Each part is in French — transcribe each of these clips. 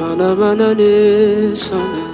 Anamanane sana.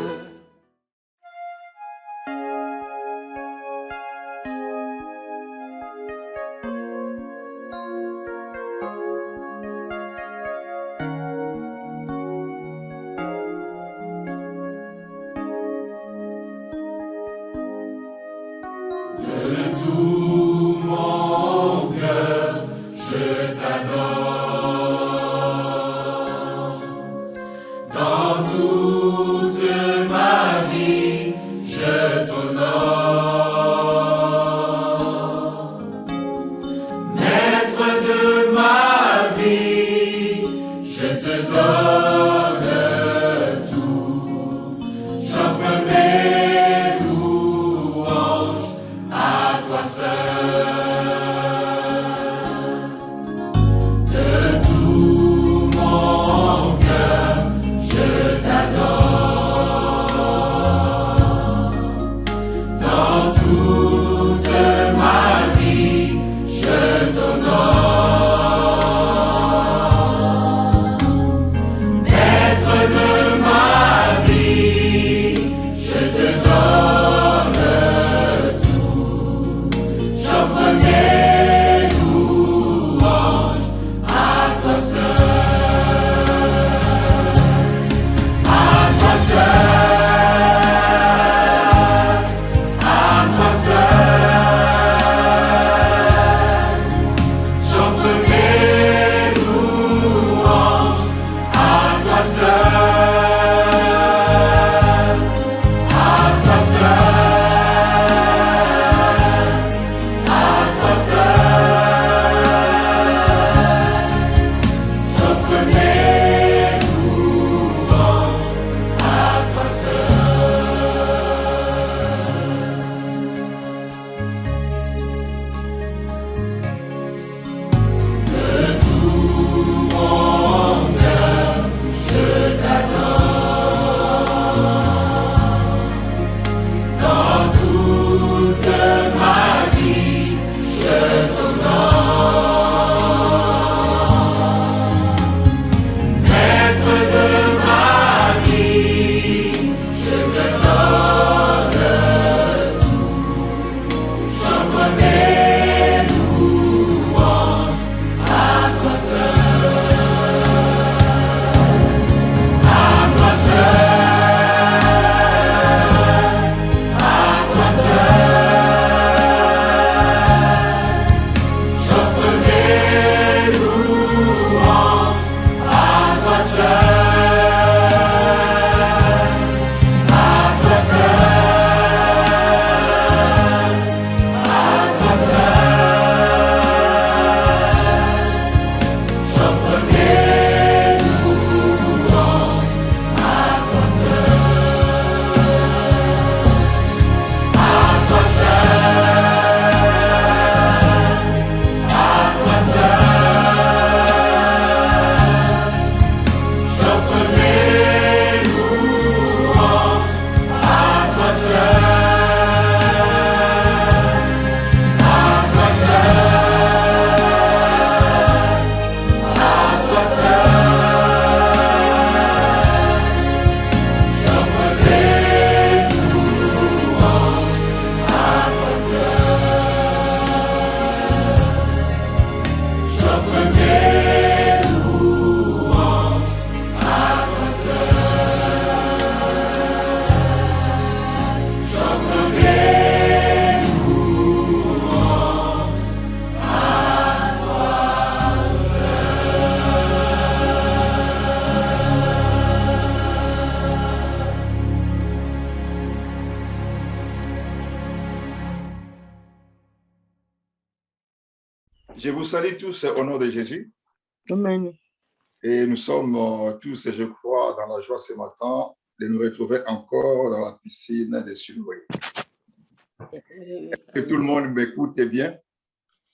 Je vous salue tous au nom de Jésus. Amen. Et nous sommes tous, je crois, dans la joie ce matin de nous retrouver encore dans la piscine des Siloué. Que tout le monde m'écoute bien?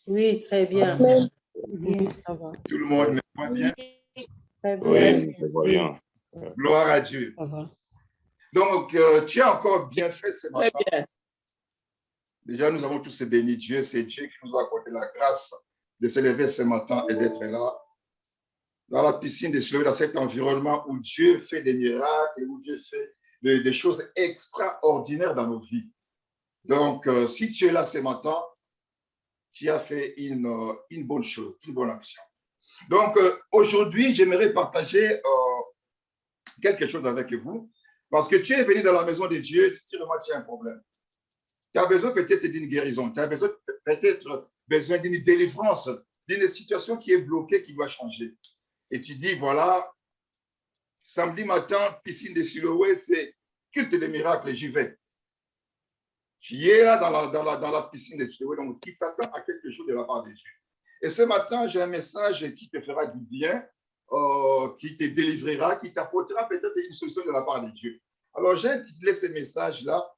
Oui, très bien. Oui, ça va. Tout le monde me voit bien? Très bien. Oui, je vois bien. Gloire à Dieu. Ça va. Donc, tu as encore bien fait ce Très matin. bien. Déjà, nous avons tous béni Dieu. C'est Dieu qui nous a accordé la grâce de se lever ce matin et d'être là. dans la piscine de Siloé, dans cet environnement où Dieu fait des miracles, où Dieu fait des choses extraordinaires dans nos vies. Donc, si tu es là ce matin, tu as fait une bonne chose, une bonne action. Donc, aujourd'hui, j'aimerais partager quelque chose avec vous, parce que tu es venu dans la maison de Dieu, sûrement tu as un problème. Tu as besoin peut-être d'une guérison, tu as peut-être besoin d'une délivrance, d'une situation qui est bloquée, qui doit changer. Et tu dis, voilà, samedi matin, piscine de Siloé, c'est culte des miracles, j'y vais. Tu es là dans la piscine de Siloé, donc tu t'attends à quelque chose de la part de Dieu. Et ce matin, j'ai un message qui te fera du bien, qui te délivrera, qui t'apportera peut-être une solution de la part de Dieu. Alors, j'ai intitulé ce message-là,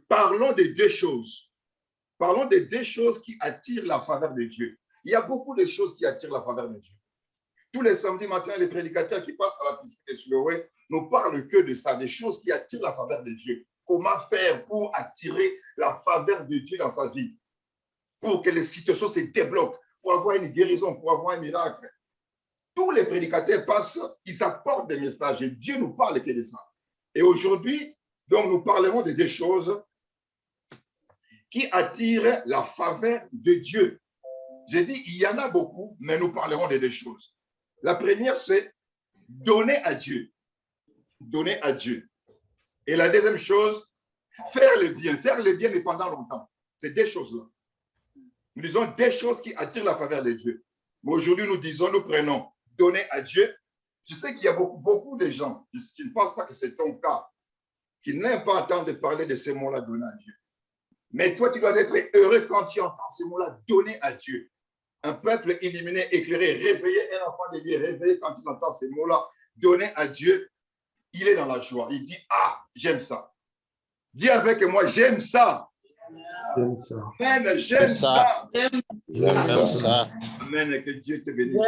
parlons des deux choses. Parlons des deux choses qui attirent la faveur de Dieu. Il y a beaucoup de choses qui attirent la faveur de Dieu. Tous les samedis matins, les prédicateurs qui passent à la piscine de Siloé nous parlent que de ça, des choses qui attirent la faveur de Dieu. Comment faire pour attirer la faveur de Dieu dans sa vie? Pour que les situations se débloquent, pour avoir une guérison, pour avoir un miracle. Tous les prédicateurs passent, ils apportent des messages et Dieu nous parle que de ça. Et aujourd'hui, donc, nous parlerons de deux choses qui attirent la faveur de Dieu. J'ai dit, il y en a beaucoup, mais nous parlerons de deux choses. La première, c'est donner à Dieu. Donner à Dieu. Et la deuxième chose, faire le bien. Faire le bien, mais pendant longtemps. C'est deux choses-là. Nous disons des choses qui attirent la faveur de Dieu. Mais aujourd'hui, nous prenons donner à Dieu. Je sais qu'il y a beaucoup de gens qui ne pensent pas que c'est ton cas, qui n'aiment pas entendre parler de ces mots-là, donner à Dieu. Mais toi, tu dois être heureux quand tu entends ces mots-là, donner à Dieu. Un peuple illuminé, éclairé, réveillé, un enfant de Dieu réveillé quand il entend ces mots-là, donner à Dieu, il est dans la joie. Il dit, ah, j'aime ça. Dis avec moi, j'aime ça. J'aime ça. Amen, j'aime ça. J'aime ça. Amen, que Dieu te bénisse.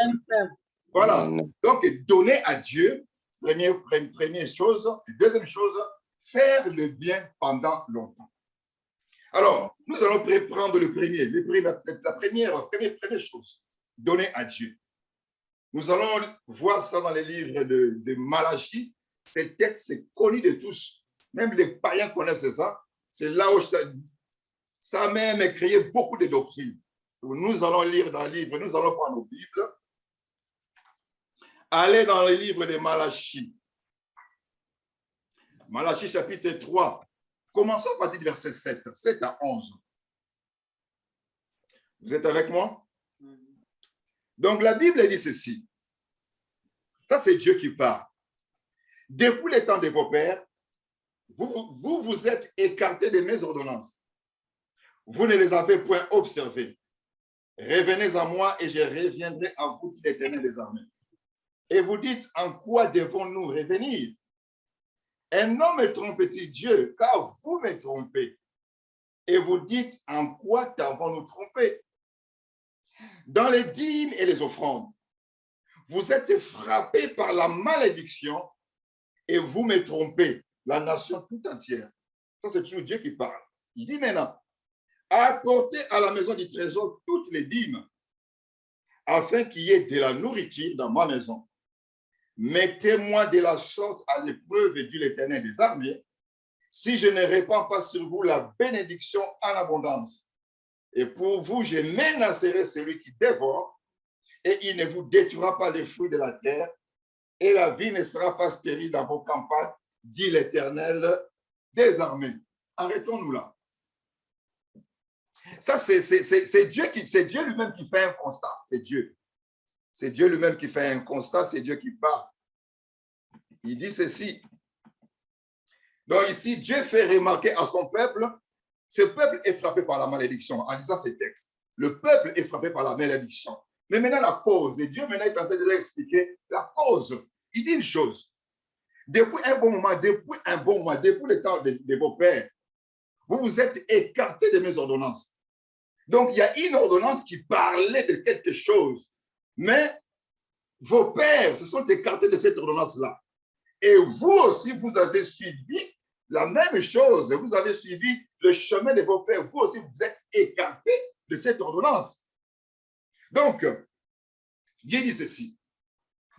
Voilà. Donc, donner à Dieu, première chose. Deuxième chose, faire le bien pendant longtemps. Alors, nous allons prendre la première chose, donner à Dieu. Nous allons voir ça dans les livres de Malachie. Ces textes, c'est connu de tous. Même les païens connaissent ça. C'est là où ça a même créé beaucoup de doctrines. Nous allons lire dans le livre, nous allons prendre nos Bibles. Allez dans le livre de Malachie. Malachie chapitre 3. Commençons à partir du verset 7 à 11. Vous êtes avec moi? Donc, la Bible dit ceci. Ça, c'est Dieu qui parle. Depuis le temps de vos pères, vous êtes écartés de mes ordonnances. Vous ne les avez point observées. Revenez à moi et je reviendrai à vous, dit l'Éternel des armées. Et vous dites, en quoi devons-nous revenir? Un homme me trompe-t-il Dieu, car vous me trompez. Et vous dites, en quoi t'avons-nous trompé? Dans les dîmes et les offrandes, vous êtes frappés par la malédiction et vous me trompez, la nation tout entière. Ça, c'est toujours Dieu qui parle. Il dit maintenant, apportez à la maison du trésor toutes les dîmes, afin qu'il y ait de la nourriture dans ma maison. Mettez-moi de la sorte à l'épreuve, dit l'Éternel des armées, si je ne répands pas sur vous la bénédiction en abondance. Et pour vous, je menacerai celui qui dévore, et il ne vous détruira pas les fruits de la terre, et la vie ne sera pas stérile dans vos campagnes, dit l'Éternel des armées. Arrêtons-nous là. Ça, c'est Dieu lui-même qui fait un constat. C'est Dieu. C'est Dieu lui-même qui fait un constat, c'est Dieu qui parle. Il dit ceci. Donc ici, Dieu fait remarquer à son peuple, ce peuple est frappé par la malédiction, en disant ces textes. Le peuple est frappé par la malédiction. Mais maintenant, la cause, et Dieu maintenant est en train de leur expliquer la cause. Il dit une chose. Depuis un bon moment, depuis le temps de vos pères, vous vous êtes écartés de mes ordonnances. Donc, il y a une ordonnance qui parlait de quelque chose. Mais vos pères se sont écartés de cette ordonnance-là. Et vous aussi, vous avez suivi la même chose. Vous avez suivi le chemin de vos pères. Vous aussi, vous êtes écartés de cette ordonnance. Donc, Dieu dit ceci.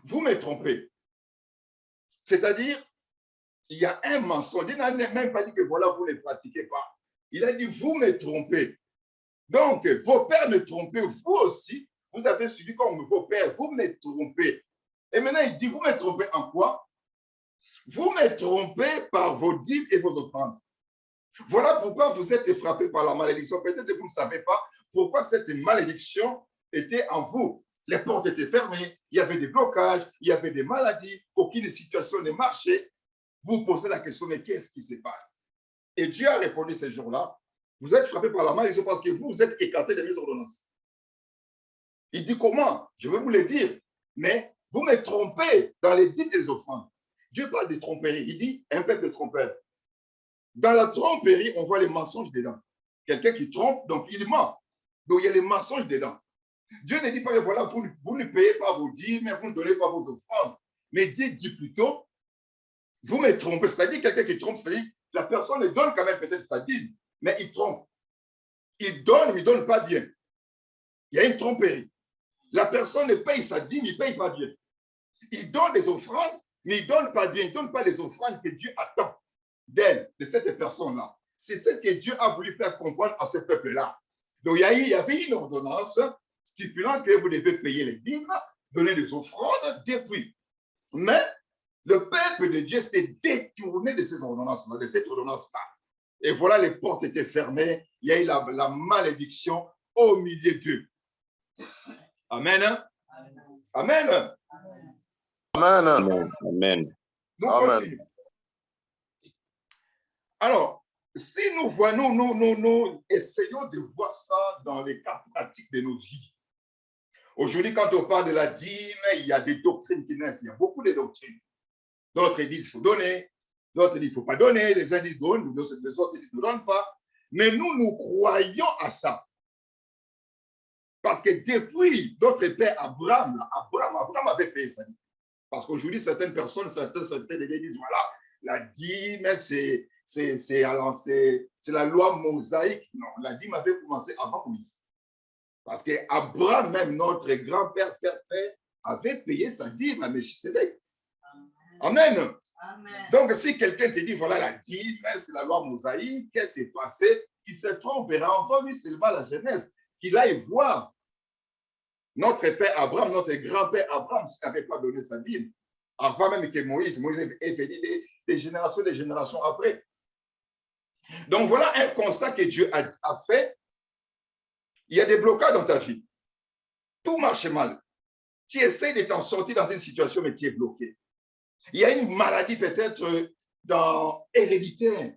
Vous me trompez. C'est-à-dire, il y a un mensonge. Dieu n'a même pas dit que voilà, vous ne pratiquez pas. Il a dit, vous me trompez. Donc, vos pères me trompaient, vous aussi, vous avez suivi comme vos pères, vous me trompez. Et maintenant, il dit, vous me trompez en quoi? Vous me trompez par vos dîmes et vos offrandes. Voilà pourquoi vous êtes frappés par la malédiction. Peut-être que vous ne savez pas pourquoi cette malédiction était en vous. Les portes étaient fermées, il y avait des blocages, il y avait des maladies, aucune situation ne marchait. Vous posez la question, mais qu'est-ce qui se passe? Et Dieu a répondu ces jours-là, vous êtes frappés par la malédiction parce que vous êtes écartés des mes ordonnances. Il dit comment? Je vais vous le dire. Mais vous me trompez dans les dîmes et les offrandes. Dieu parle de tromperie. Il dit un peuple trompeur. Dans la tromperie, on voit les mensonges dedans. Quelqu'un qui trompe, donc il ment. Donc il y a les mensonges dedans. Dieu ne dit pas que voilà, vous ne payez pas vos dîmes, mais vous ne donnez pas vos offrandes. Mais Dieu dit plutôt, vous me trompez. C'est-à-dire quelqu'un qui trompe, c'est-à-dire la personne le donne quand même peut-être sa dîme, mais il trompe. Il donne, mais il ne donne pas bien. Il y a une tromperie. La personne ne paye sa dîme, il ne paye pas bien. Il donne des offrandes, mais il ne donne pas bien. Il ne donne pas les offrandes que Dieu attend d'elle, de cette personne-là. C'est ce que Dieu a voulu faire comprendre à ce peuple-là. Donc, il y avait une ordonnance stipulant que vous devez payer les dîmes, donner des offrandes depuis. Mais le peuple de Dieu s'est détourné de cette ordonnance-là, Et voilà, les portes étaient fermées. Il y a eu la malédiction au milieu d'eux. Amen. Amen. Amen. Amen. Nous Amen. continuons. Alors, si nous voyons, nous essayons de voir ça dans les cas pratiques de nos vies. Aujourd'hui, quand on parle de la dîme, il y a des doctrines qui naissent. Il y a beaucoup de doctrines. D'autres disent qu'il faut donner, d'autres disent qu'il ne faut pas donner, les uns disent donne, les autres disent ne donne pas. Mais nous croyons à ça. Parce que depuis notre père Abraham avait payé sa dîme. Parce qu'aujourd'hui, certaines personnes, certains disent, voilà, la dîme, c'est la loi mosaïque. Non, la dîme avait commencé avant Moïse. Parce qu'Abraham, même notre grand-père, père, avait payé sa dîme à Melchisedec. Amen. Amen. Donc, si quelqu'un te dit, voilà, la dîme, c'est la loi mosaïque, qu'est-ce qui s'est passé? Il se trompera. Enfin, lui, c'est la Genèse. Qu'il aille voir. Notre père Abraham, notre grand-père Abraham n'avait pas donné sa dîme. Avant même que Moïse est venu des générations après. Donc, voilà un constat que Dieu a fait. Il y a des blocages dans ta vie. Tout marche mal. Tu essaies de t'en sortir dans une situation, mais tu es bloqué. Il y a une maladie peut-être héréditaire.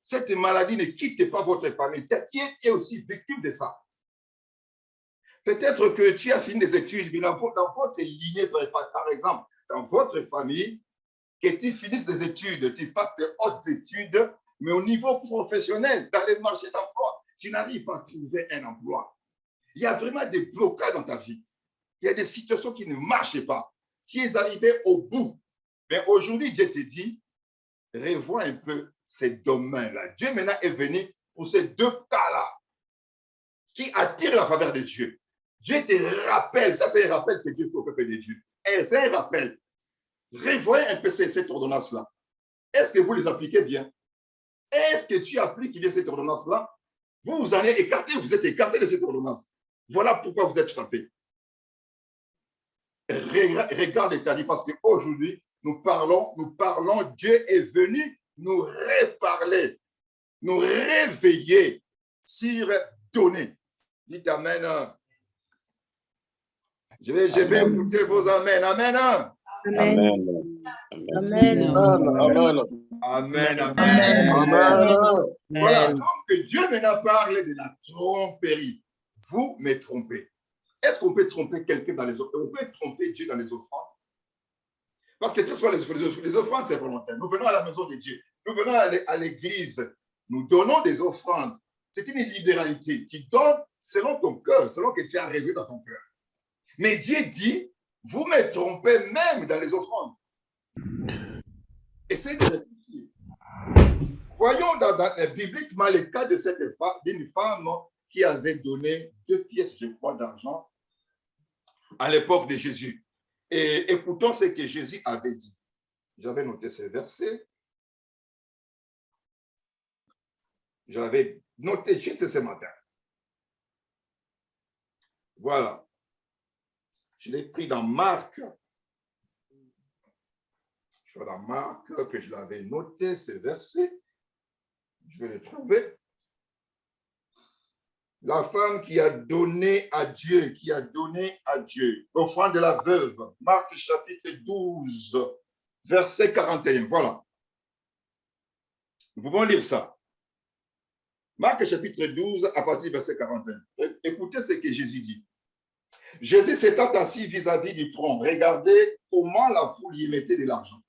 Cette maladie ne quitte pas votre famille. Tu es aussi victime de ça. Peut-être que tu as fini des études, mais dans votre lignée, par exemple, dans votre famille, que tu finisses des études, tu fasses de hautes études, mais au niveau professionnel, dans les marchés d'emploi, tu n'arrives pas à trouver un emploi. Il y a vraiment des blocages dans ta vie. Il y a des situations qui ne marchent pas. Tu es arrivé au bout. Mais aujourd'hui, Dieu te dit, revois un peu ces domaines-là. Dieu maintenant est venu pour ces deux cas-là qui attirent la faveur de Dieu. Dieu te rappelle, ça c'est un rappel que Dieu fait au peuple de Dieu. Et c'est un rappel. Revoyez un peu cette ordonnance-là. Est-ce que vous les appliquez bien? Est-ce que tu appliques bien cette ordonnance-là? Vous en êtes écarté, vous êtes écarté de cette ordonnance. Voilà pourquoi vous êtes frappé. Regarde ta vie, parce qu'aujourd'hui, nous parlons, Dieu est venu nous reparler, nous réveiller sur donner. Dites Amen. Je vais écouter vos Amen. Amen. Amen. Amen. Amen. Amen. Amen. Voilà, donc Dieu maintenant parle de la tromperie. Vous me trompez. Est-ce qu'on peut tromper quelqu'un dans les offrandes? On peut tromper Dieu dans les offrandes? Parce que très souvent, les offrandes, c'est volontaire. Nous venons à la maison de Dieu. Nous venons à l'église. Nous donnons des offrandes. C'est une libéralité. Tu donnes selon ton cœur, selon que tu as rêvé dans ton cœur. Mais Dieu dit, vous me trompez même dans les offrandes. Essayez de réfléchir. Voyons bibliquement le cas d'une femme qui avait donné 2 pièces, je crois, d'argent à l'époque de Jésus. Et écoutons ce que Jésus avait dit. J'avais noté ce verset. J'avais noté juste ce matin. Voilà. Je l'ai pris dans Marc. Je vois dans Marc que je l'avais noté, ce verset. Je vais le trouver. La femme qui a donné à Dieu, l'offrande de la veuve. Marc chapitre 12, verset 41. Voilà. Nous pouvons lire ça. Marc chapitre 12, à partir du verset 41. Écoutez ce que Jésus dit. Jésus s'étant assis vis-à-vis du trône, regardez comment la foule y mettait de l'argent.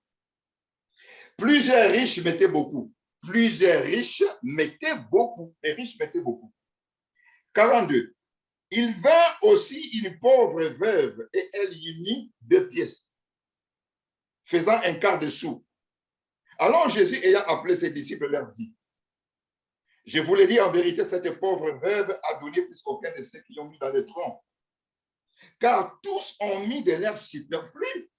Plusieurs riches mettaient beaucoup. Plusieurs riches mettaient beaucoup. Les riches mettaient beaucoup. 42. Il vint aussi une pauvre veuve et elle y mit 2 pièces, faisant un quart de sou. Alors Jésus, ayant appelé ses disciples, leur dit, je vous l'ai dit en vérité, cette pauvre veuve a donné plus qu'aucun de ceux qui ont mis dans le tronc. Car tous ont mis de leur superflu.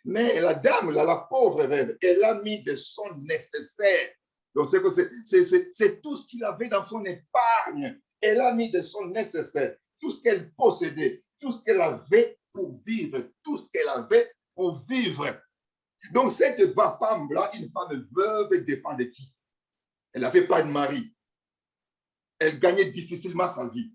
Mais la dame, la pauvre veuve, elle a mis de son nécessaire. Donc, c'est tout ce qu'il avait dans son épargne. Elle a mis de son nécessaire, tout ce qu'elle possédait, tout ce qu'elle avait pour vivre, tout ce qu'elle avait pour vivre. Donc, cette femme-là, une femme veuve, elle dépend de qui? Elle n'avait pas de mari. Elle gagnait difficilement sa vie.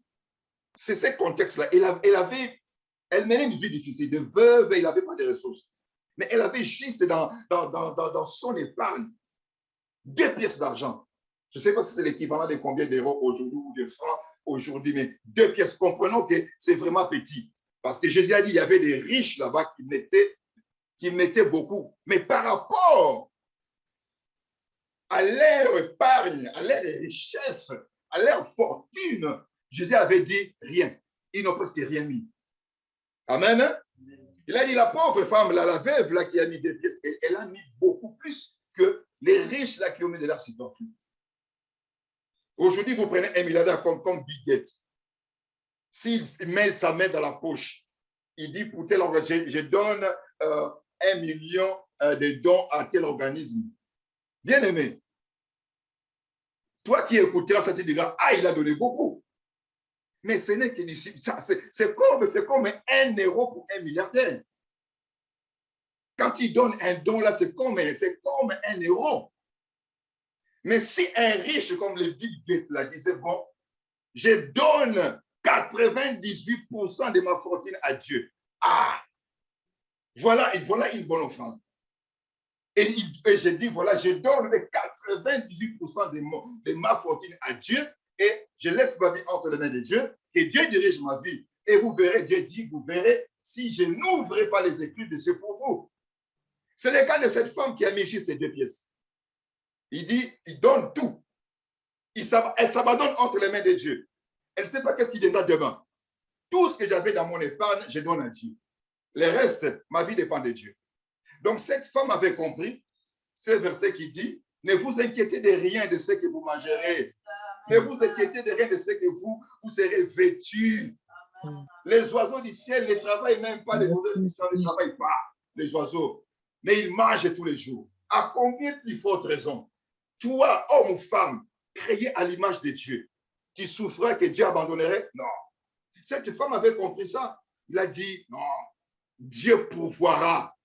C'est ce contexte-là. Elle menait une vie difficile, de veuve, et elle n'avait pas de ressources. Mais elle avait juste dans son épargne 2 pièces d'argent. Je ne sais pas si c'est l'équivalent de combien d'euros aujourd'hui ou de francs aujourd'hui, mais 2 pièces. Comprenons que c'est vraiment petit. Parce que Jésus a dit qu'il y avait des riches là-bas qui mettaient beaucoup. Mais par rapport à leur épargne, à leur richesse, à leur fortune, Jésus avait dit rien. Ils n'ont presque rien mis. Amen. Il a dit la pauvre femme, là, la veuve là, qui a mis 2 pièces, elle a mis beaucoup plus que les riches là, qui ont mis de leur superflu. Aujourd'hui, vous prenez un milliardaire comme Bill Gates. S'il met sa main dans la poche, il dit pour tel organisme, je donne 1 million de dons à tel organisme. Bien aimé, toi qui écouteras ça, tu diras, ah, il a donné beaucoup. Mais ce n'est que d'ici, c'est comme 1 euro pour un milliardaire. Quand il donne un don là, c'est comme 1 euro. Mais si un riche comme le Bill Gates là disait, bon, je donne 98% de ma fortune à Dieu. Ah, voilà une bonne offrande. Et je dis, voilà, je donne 98% de ma fortune à Dieu et je laisse ma vie entre les mains de Dieu, que Dieu dirige ma vie. Et vous verrez, Dieu dit, vous verrez, si je n'ouvre pas les écrits de ce pour vous. C'est le cas de cette femme qui a mis juste les 2 pièces. Il dit, il donne tout. Elle s'abandonne entre les mains de Dieu. Elle ne sait pas qu'est-ce qui viendra demain. Tout ce que j'avais dans mon épargne, je donne à Dieu. Le reste, ma vie dépend de Dieu. Donc, cette femme avait compris ce verset qui dit, ne vous inquiétez de rien de ce que vous mangerez. Ne vous inquiétez de rien de ce que vous serez vêtus. Les oiseaux du ciel ne travaillent même pas, les oiseaux du ciel ne travaillent pas, les oiseaux. Mais ils mangent tous les jours. À combien plus forte raison, toi, homme ou femme, créé à l'image de Dieu, tu souffrais que Dieu abandonnerait? Non. Cette femme avait compris ça. Il a dit, non, Dieu pourvoira.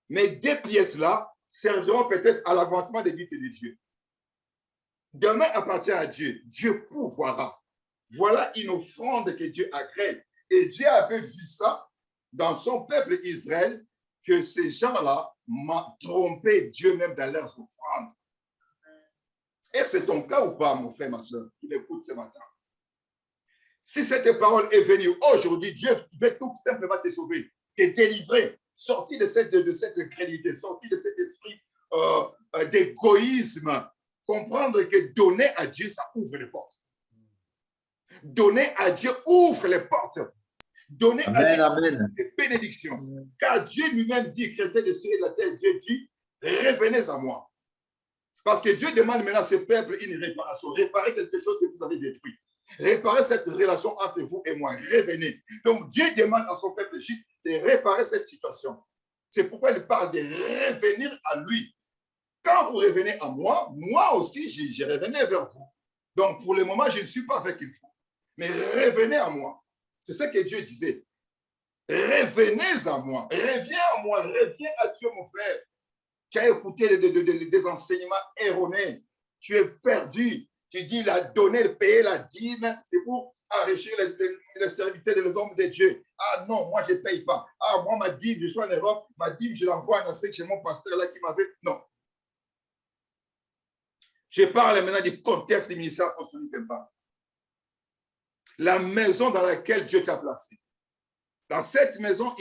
Mais 2 pièces-là serviront peut-être à l'avancement des vies de Dieu. Demain appartient à Dieu. Dieu pourvoira. Voilà une offrande que Dieu a créée. Et Dieu avait vu ça dans son peuple Israël, que ces gens-là m'ont trompé Dieu même dans leurs offrandes. Et c'est ton cas ou pas, mon frère, ma soeur, qui m'écoute ce matin? Si cette parole est venue aujourd'hui, Dieu veut tout simplement te sauver, te délivrer, sortir de cette crédulité, sortir de cet esprit d'égoïsme, comprendre que donner à Dieu, ça ouvre les portes. Donner à Dieu ouvre les portes. Donner à Dieu ouvre les bénédictions. Car Dieu lui-même dit, chrétien des cieux et de la terre, Dieu dit, revenez à moi. Parce que Dieu demande maintenant à ce peuple une réparation, réparer quelque chose que vous avez détruit. Réparer cette relation entre vous et moi. Revenez. Donc, Dieu demande à son peuple juste de réparer cette situation. C'est pourquoi il parle de revenir à lui. Quand vous revenez à moi, moi aussi, je revenais vers vous. Donc, pour le moment, je ne suis pas avec vous. Mais revenez à moi. C'est ce que Dieu disait. Revenez à moi. Reviens à moi. Reviens à Dieu, mon frère. Tu as écouté des enseignements erronés. Tu es perdu. Tu dis, il a donné, payer la dîme, c'est pour enrichir les serviteurs et les hommes de Dieu. Ah non, moi, je ne paye pas. Ah, moi, ma dîme, je suis en Europe, ma dîme, je l'envoie en Afrique chez mon pasteur là qui m'avait. Non. Je parle maintenant du contexte du ministère apostolique d'impact. La maison dans laquelle Dieu t'a placé. Dans cette maison,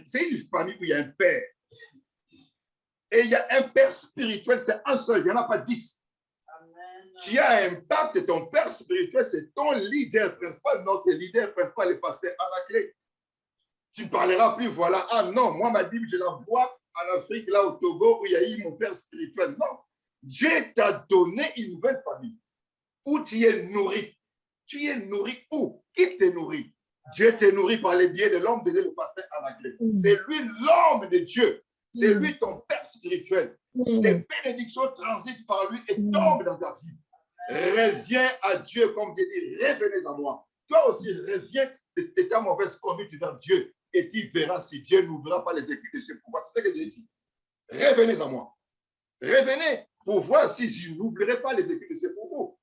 c'est une famille où il y a un père. Et il y a un père spirituel, c'est un seul, il n'y en a pas 10. Tu as un impact, ton père spirituel, c'est ton leader principal. Notre leader principal est passé à la clé. Tu ne parleras plus, voilà, ah non, moi, ma Bible, je la vois en Afrique, là au Togo, où il y a eu mon père spirituel. Non, Dieu t'a donné une nouvelle famille où tu es nourri. Tu es nourri où? Qui te nourrit? Dieu te nourrit par les biais de l'homme de Dieu, le pasteur à la clé. C'est lui l'homme de Dieu. C'est lui ton père spirituel. Les bénédictions transitent par lui et tombent dans ta vie. Reviens à Dieu, comme Dieu dit, revenez à moi. Toi aussi, reviens de ta mauvaise conduite vers Dieu et tu verras si Dieu n'ouvrira pas les écrits de ses pouvoirs. C'est ce que Dieu dit. Revenez à moi. Revenez pour voir si je n'ouvrirai pas les écrits de ses pouvoirs.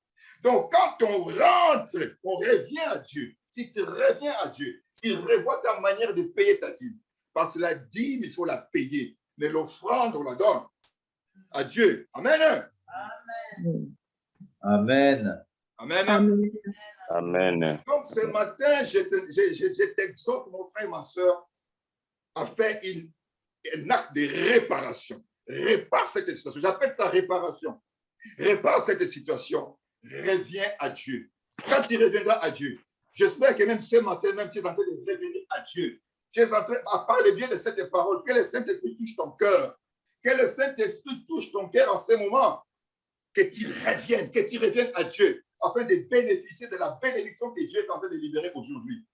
Donc, quand on rentre, on revient à Dieu. Si tu reviens à Dieu, tu revois ta manière de payer ta dîme. Parce que la dîme, il faut la payer. Mais l'offrande, on la donne à Dieu. Amen. Amen. Amen. Amen. Amen. Donc, ce matin, je t'exhorte, mon frère et ma soeur, à faire un acte de réparation. Répare cette situation. J'appelle ça réparation. Répare cette situation. Reviens à Dieu. Quand tu reviendras à Dieu, j'espère que même ce matin, même tu es en train de revenir à Dieu. Tu es en train, à parler bien de cette parole, que le Saint-Esprit touche ton cœur. Que le Saint-Esprit touche ton cœur en ce moment. Que tu reviennes à Dieu, afin de bénéficier de la bénédiction que Dieu est en train de libérer aujourd'hui.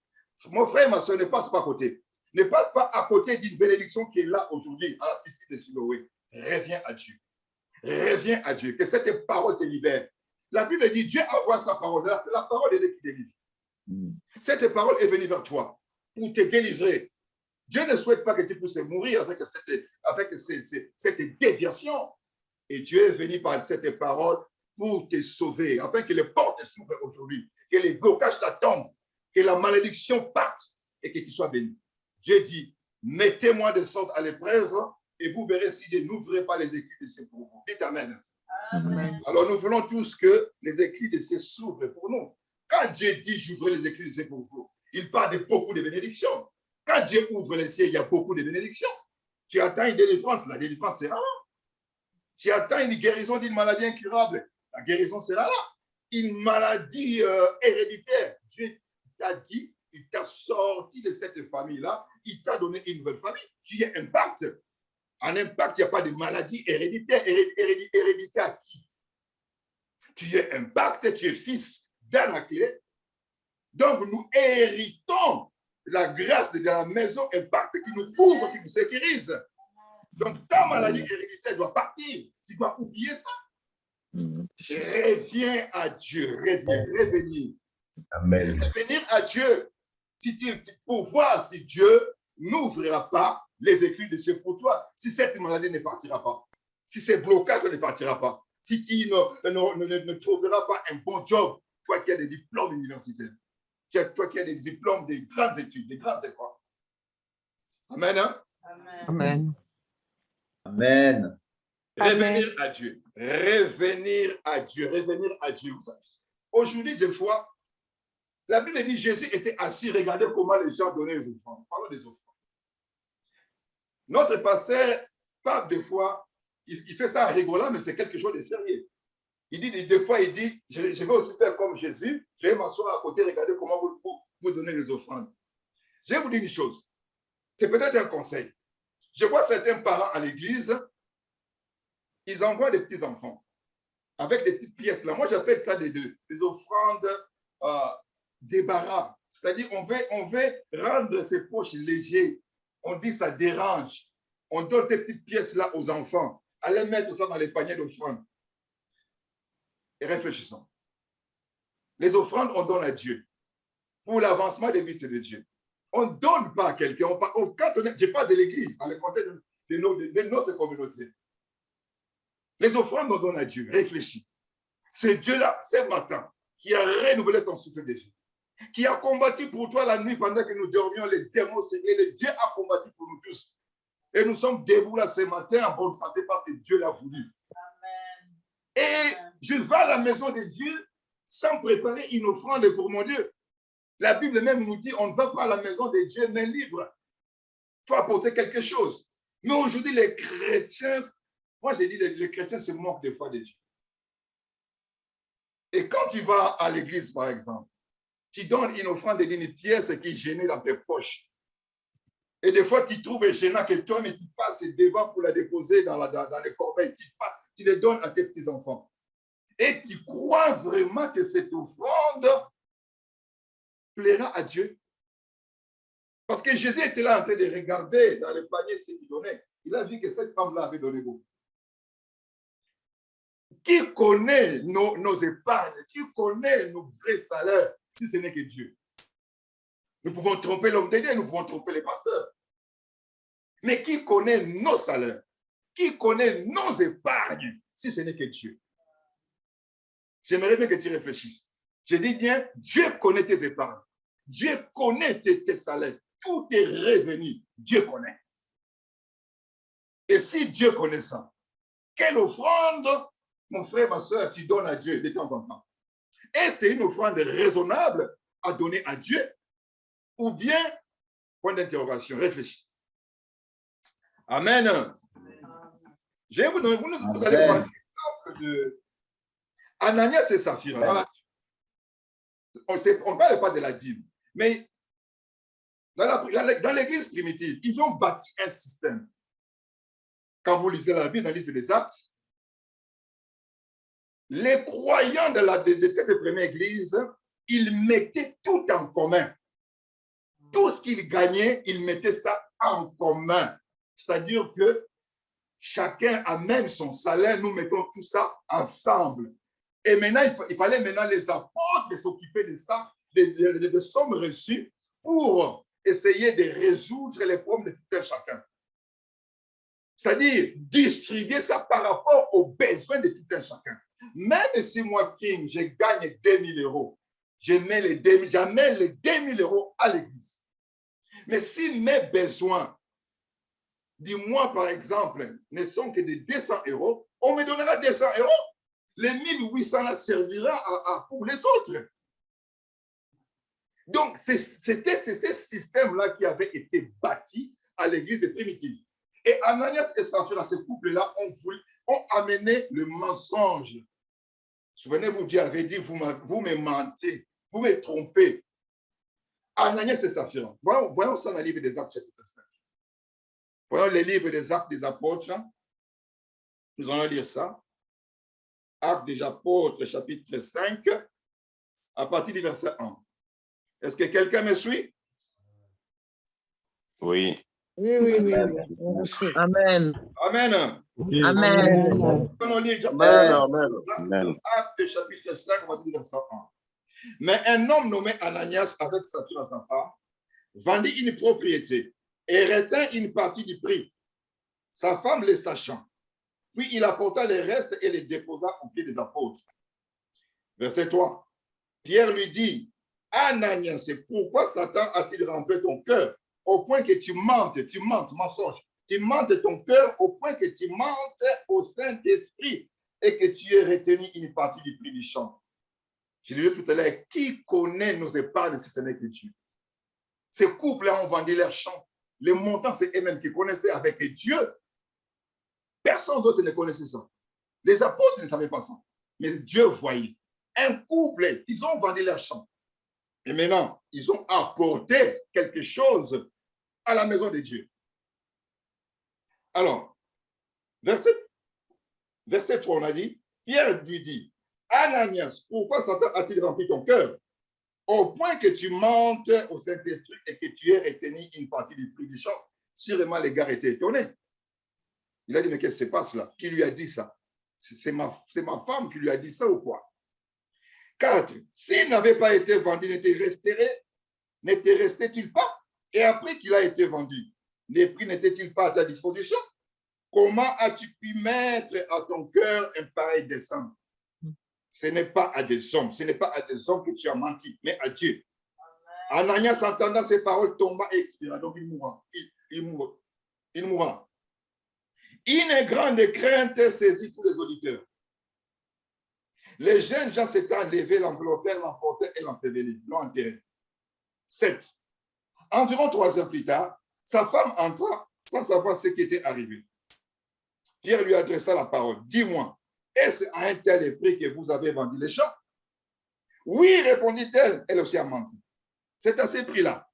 Mon frère, ma soeur, ne passe pas à côté. Ne passe pas à côté d'une bénédiction qui est là aujourd'hui, à la piscine de Siloé. Reviens à Dieu. Reviens à Dieu. Que cette parole te libère. La Bible dit, Dieu envoie sa parole. C'est la parole de Dieu qui délivre. Cette parole est venue vers toi pour te délivrer. Dieu ne souhaite pas que tu puisses mourir avec cette déviation. Et Dieu est venu par cette parole pour te sauver, afin que les portes s'ouvrent aujourd'hui, que les blocages t'attendent, que la malédiction parte et que tu sois béni. Dieu dit, mettez-moi de sorte à l'épreuve et vous verrez si je n'ouvrirai pas les écrits de ces pour vous. Dites Amen. Amen. Alors nous voulons tous que les écrits de ces s'ouvrent pour nous. Quand Dieu dit, j'ouvrirai les écrits de ces pour vous, il parle de beaucoup de bénédictions. Quand Dieu ouvre les cieux, il y a beaucoup de bénédictions. Tu attends une délivrance, la délivrance sera là. Tu attends une guérison d'une maladie incurable, la guérison sera là. Une maladie héréditaire, Dieu t'a dit, il t'a sorti de cette famille-là, il t'a donné une nouvelle famille. Tu es impact. En impact, il n'y a pas de maladie héréditaire. Héréditaire qui? Tu es impact, tu es fils d'Anaclé. Donc, nous héritons la grâce de la maison impact qui nous couvre, qui nous sécurise. Donc, ta maladie héréditaire doit partir. Tu dois oublier ça. Reviens à Dieu. Revenir. Amen. Revenir à Dieu. Pour voir si Dieu n'ouvrira pas les écrits de ce pour toi. Si cette maladie ne partira pas. Si ce blocage ne partira pas. Si tu ne trouveras pas un bon job. Toi qui as des diplômes universitaires. Toi qui as des diplômes de grandes études, de grandes écoles. Amen. Hein? Amen. Amen. Revenir à Dieu. Revenir à Dieu. Revenir à Dieu. Aujourd'hui, des fois, la Bible dit Jésus était assis, regardez comment les gens donnaient les offrandes. Parlons des offrandes. Notre pasteur parle des fois, il fait ça en rigolant, mais c'est quelque chose de sérieux. Il dit, des fois, il dit, je vais aussi faire comme Jésus, je vais m'asseoir à côté, regardez comment vous donnez les offrandes. Je vais vous dire une chose, c'est peut-être un conseil. Je vois certains parents à l'église, ils envoient des petits enfants avec des petites pièces là. Moi, j'appelle ça des offrandes débarras. C'est-à-dire, on veut rendre ses poches légères. On dit ça dérange. On donne ces petites pièces-là aux enfants. Allez mettre ça dans les paniers d'offrandes. Et réfléchissons. Les offrandes, on donne à Dieu pour l'avancement des buts de Dieu. On ne donne pas à quelqu'un. Je parle de l'Église, dans le contexte de notre communauté. Les offrandes, on donne à Dieu. Réfléchis. C'est Dieu-là, ce matin, qui a renouvelé ton souffle de Dieu, qui a combattu pour toi la nuit pendant que nous dormions, les démons, et le Dieu a combattu pour nous tous. Et nous sommes debout là ce matin en bonne santé parce que Dieu l'a voulu. Amen. Et je vais à la maison de Dieu sans préparer une offrande pour mon Dieu. La Bible même nous dit, on ne va pas à la maison de Dieu main libre. Il faut apporter quelque chose. Mais aujourd'hui, les chrétiens, moi j'ai dit, les chrétiens se moquent des fois de Dieu. Et quand tu vas à l'église, par exemple, tu donnes une offrande d'une pièce qui est gênée dans tes poches. Et des fois, tu trouves gênant que toi, mais tu passes devant pour la déposer dans les corbeilles. Tu les donnes à tes petits-enfants. Et tu crois vraiment que cette offrande plaira à Dieu. Parce que Jésus était là en train de regarder dans le panier ce qu'il donnait. Il a vu que cette femme-là avait donné beaucoup. Qui connaît nos épargnes? Qui connaît nos vrais salaires si ce n'est que Dieu? Nous pouvons tromper l'homme de Dieu, nous pouvons tromper les pasteurs. Mais qui connaît nos salaires? Qui connaît nos épargnes si ce n'est que Dieu? J'aimerais bien que tu réfléchisses. Je dis bien, Dieu connaît tes épargnes. Dieu connaît tes salaires. Tous tes revenus, Dieu connaît. Et si Dieu connaît ça, quelle offrande, mon frère, ma soeur, tu donnes à Dieu de temps en temps? Et c'est une offrande raisonnable à donner à Dieu? Ou bien, point d'interrogation, réfléchis. Amen. Je vais vous donner, vous allez voir l'exemple de Ananias et Saphira. On ne parle pas de la dîme, mais dans l'église primitive, ils ont bâti un système. Quand vous lisez la Bible dans le livre des Actes, les croyants de cette première église, ils mettaient tout en commun. Tout ce qu'ils gagnaient, ils mettaient ça en commun. C'est-à-dire que chacun amène son salaire, nous mettons tout ça ensemble. Et maintenant, il fallait maintenant les apôtres s'occuper de ça, des sommes reçues pour essayer de résoudre les problèmes de tout un chacun. C'est-à-dire distribuer ça par rapport aux besoins de tout un chacun. Même si moi, King, je gagne 2000 €, j'amène les 2000 € à l'église. Mais si mes besoins du mois, par exemple, ne sont que de 200 €, on me donnera 200 €. Les 1800 là servira pour les autres. Donc, c'était ce système-là qui avait été bâti à l'église primitive. Et Ananias et Saphira, ce couple-là, ont amené le mensonge. Souvenez-vous, Dieu avait dit, vous me mentez, vous me trompez. Ananias et Saphira. Voyons ça dans le livre des Actes, chapitre 5. Voyons les livres des Actes des Apôtres. Nous allons lire ça. Actes des Apôtres, chapitre 5, à partir du verset 1. Est-ce que quelqu'un me suit? Oui. Oui. Amen. Amen. Amen. Amen. Actes chapitre 5, à partir du verset 1. Mais un homme nommé Ananias, avec Saphira sa femme, vendit une propriété et retint une partie du prix, sa femme le sachant. Puis il apporta les restes et les déposa aux pieds des apôtres. Verset 3. Pierre lui dit, Ananias, c'est pourquoi Satan a-t-il rempli ton cœur au point que tu mentes, mensonge. Tu mentes ton cœur au point que tu mentes au Saint-Esprit et que tu aies retenu une partie du prix du champ. Je disais tout à l'heure, qui connaît nos épargnes si ce n'est que Dieu? Ces couples-là ont vendu leurs champs. Les montants, c'est eux-mêmes qui connaissaient avec Dieu. Personne d'autre ne connaissait ça. Les apôtres ne savaient pas ça. Mais Dieu voyait. Un couple, ils ont vendu leur champ. Et maintenant, ils ont apporté quelque chose à la maison de Dieu. Alors, verset 3, on a dit, Pierre lui dit, Ananias, pourquoi Satan a-t-il rempli ton cœur au point que tu montes au Saint-Esprit et que tu aies retenu une partie du prix du champ. Sûrement, les gars étaient étonnés. Il a dit, mais qu'est-ce qui se passe là? Qui lui a dit ça? C'est ma femme qui lui a dit ça ou quoi? 4. S'il n'avait pas été vendu, n'était resté-il pas? Et après qu'il a été vendu, les prix n'étaient-ils pas à ta disposition? Comment as-tu pu mettre à ton cœur un pareil dessein? Ce n'est pas à des hommes, ce n'est pas à des hommes que tu as menti, mais à Dieu. Ananias, entendant ces paroles, tomba et expira. Donc il mourra. Il mourra. Une grande crainte saisit tous les auditeurs. Les jeunes gens s'étant levés, l'enveloppèrent, l'emportèrent et l'ensevelirent, l'ont enterré. 7. Environ 3 heures plus tard, sa femme entra sans savoir ce qui était arrivé. Pierre lui adressa la parole. Dis-moi, est-ce à un tel prix que vous avez vendu les champs? Oui, répondit-elle, elle aussi a menti. C'est à ce prix-là.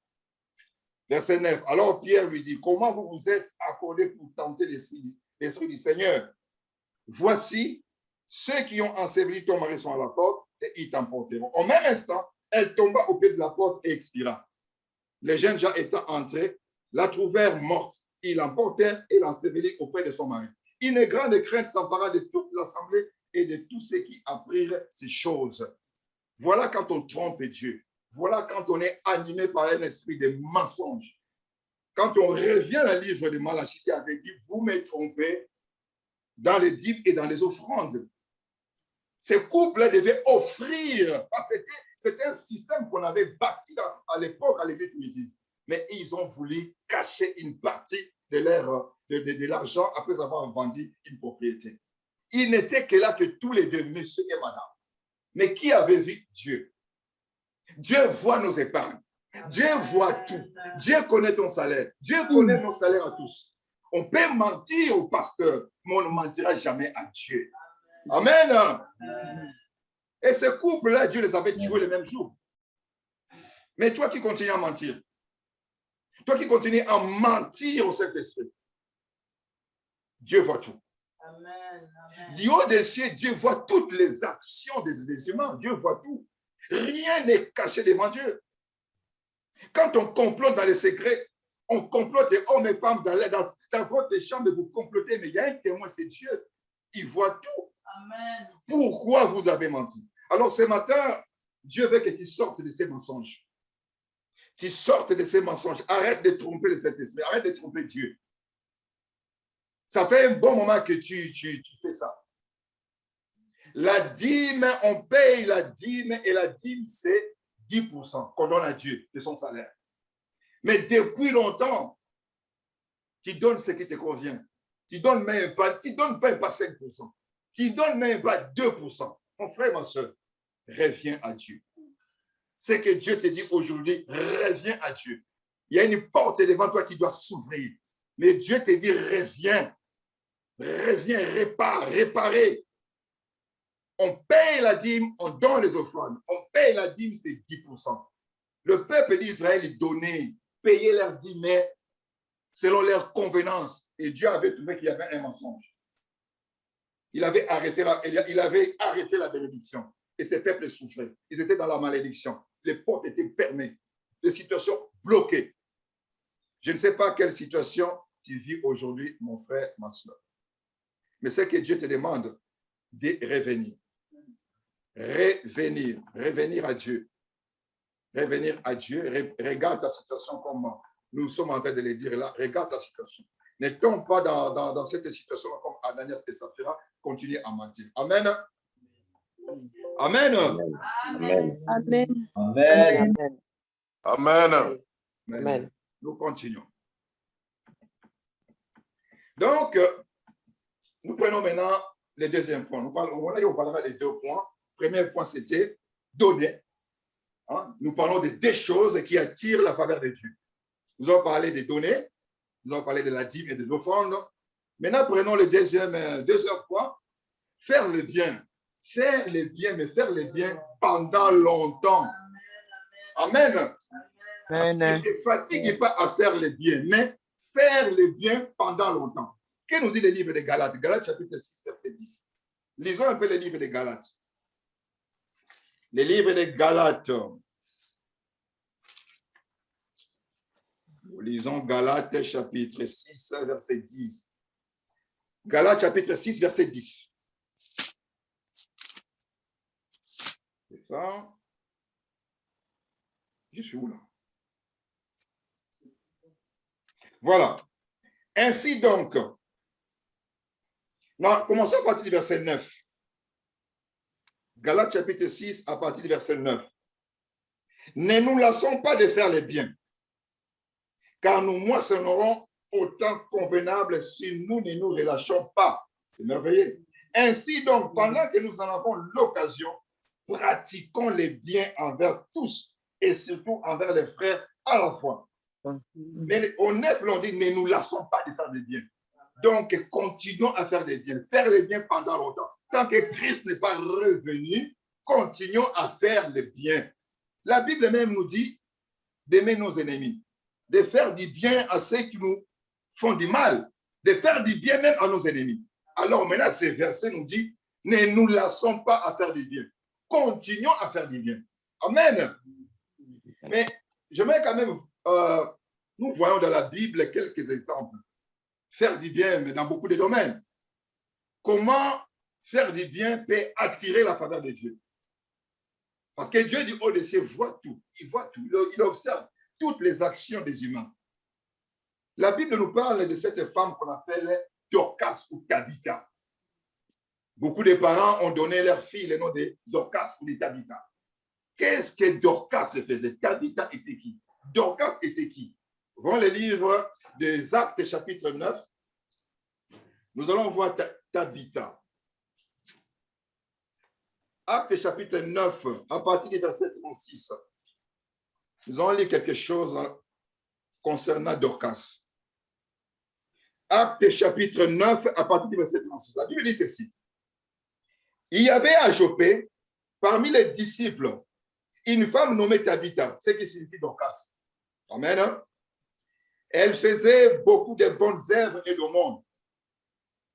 Verset 9. Alors Pierre lui dit, comment vous vous êtes accordé pour tenter l'Esprit du Seigneur? Voici, ceux qui ont enseveli ton mari sont à la porte et ils t'emporteront. Au même instant, elle tomba au pied de la porte et expira. Les jeunes gens étant entrés, la trouvèrent morte. Ils l'emportèrent et l'ensevelirent auprès de son mari. Une grande crainte s'empara de toute l'assemblée et de tous ceux qui apprirent ces choses. Voilà quand on trompe Dieu. Voilà quand on est animé par un esprit de mensonge. Quand on revient à la livre de Malachie qui avait dit, vous me trompez dans les dîmes et dans les offrandes. Ces couples devaient offrir, parce que c'était un système qu'on avait bâti à l'époque à l'église primitive. Mais ils ont voulu cacher une partie de l'argent après avoir vendu une propriété. Ils n'étaient que là que tous les deux, monsieur et madame. Mais qui avait vu Dieu? Dieu voit nos épargnes. Dieu voit tout. Dieu connaît ton salaire. Dieu connaît nos salaires à tous. On peut mentir au pasteur, mais on ne mentira jamais à Dieu. Amen. Et ces couples-là, Dieu les avait tués le même jour. Mais toi qui continues à mentir, toi qui continues à mentir au Saint-Esprit, Dieu voit tout. Amen. Du haut des cieux, Dieu voit toutes les actions des humains. Dieu voit tout. Rien n'est caché devant Dieu. Quand on complote dans les secrets, on complote hommes et femmes dans votre chambre, vous complotez, mais il y a un témoin, c'est Dieu. Il voit tout. Amen. Pourquoi vous avez menti? Alors ce matin, Dieu veut que tu sortes de ces mensonges. Tu sortes de ces mensonges. Arrête de tromper le Saint-Esprit. Arrête de tromper Dieu. Ça fait un bon moment que tu fais ça. La dîme, on paye la dîme et la dîme, c'est 10% qu'on donne à Dieu de son salaire. Mais depuis longtemps, tu donnes ce qui te convient. Tu ne donnes même pas 5%. Tu ne donnes même pas 2%. Mon frère, ma soeur, reviens à Dieu. C'est que Dieu te dit aujourd'hui, reviens à Dieu. Il y a une porte devant toi qui doit s'ouvrir. Mais Dieu te dit, reviens. Reviens, réparer. On paye la dîme, on donne les offrandes. On paye la dîme, c'est 10%. Le peuple d'Israël donnait, payait leurs dîmes selon leur convenance. Et Dieu avait trouvé qu'il y avait un mensonge. Il avait arrêté la bénédiction. Et ces peuples souffraient. Ils étaient dans la malédiction. Les portes étaient fermées. Les situations bloquées. Je ne sais pas quelle situation tu vis aujourd'hui, mon frère, ma soeur. Mais c'est que Dieu te demande de revenir. Revenir à Dieu. Revenir à Dieu. Regarde ta situation comme nous sommes en train de le dire là. Regarde ta situation. Ne tombe pas dans cette situation comme Ananias et Saphira. Continue à mentir. Amen. Amen. Amen. Amen. Amen. Amen. Amen. Nous continuons. Donc, nous prenons maintenant le deuxième point. On parlera des 2 points. Premier point, c'était donner. Hein? Nous parlons de 2 choses qui attirent la faveur de Dieu. Nous avons parlé des données, nous avons parlé de la dîme et de l'offrande. Maintenant, prenons le deuxième point. Faire le bien. Faire le bien, mais faire le bien pendant longtemps. Amen. Amen. Ne te fatigue pas à faire le bien, mais faire le bien pendant longtemps. Que nous dit le livre de Galates? Galates chapitre 6, verset 10. Lisons un peu le livre de Galates. Le livre de Galates, lisons Galates chapitre 6, verset 10. Galates chapitre 6, verset 10. C'est ça. Je suis où là? Voilà. Ainsi donc, commençons à partir du verset 9. Galates chapitre 6, à partir du verset 9. Ne nous lassons pas de faire le bien, car nous moissonnerons au temps convenable si nous ne nous relâchons pas. C'est merveilleux. Ainsi donc, pendant que nous en avons l'occasion, pratiquons les biens envers tous et surtout envers les frères à la fois. Mais au 9, on dit, ne nous lassons pas de faire des biens. Donc, continuons à faire des biens. Faire les biens pendant longtemps. Tant que Christ n'est pas revenu, continuons à faire les biens. La Bible même nous dit d'aimer nos ennemis, de faire du bien à ceux qui nous font du mal, de faire du bien même à nos ennemis. Alors maintenant, ce verset nous dit, ne nous lassons pas à faire du bien. Continuons à faire du bien. Amen. Mais j'aimerais quand même, nous voyons dans la Bible quelques exemples. Faire du bien, mais dans beaucoup de domaines. Comment faire du bien peut attirer la faveur de Dieu? Parce que Dieu du haut des cieux voit tout. Il voit tout. Il observe toutes les actions des humains. La Bible nous parle de cette femme qu'on appelle Dorcas ou Tabitha. Beaucoup de parents ont donné leur fille le nom de Dorcas ou de Tabitha. Qu'est-ce que Dorcas faisait? Tabitha était qui? Dorcas était qui? Dans le livre des Actes chapitre 9, nous allons voir Tabitha. Actes chapitre 9, à partir du verset 36. Nous allons lire quelque chose concernant Dorcas. Actes chapitre 9, à partir du verset 36. La Bible dit ceci. Il y avait à Joppé, parmi les disciples, une femme nommée Tabitha, ce qui signifie Dorcas. Amen. Elle faisait beaucoup de bonnes œuvres et d'aumônes.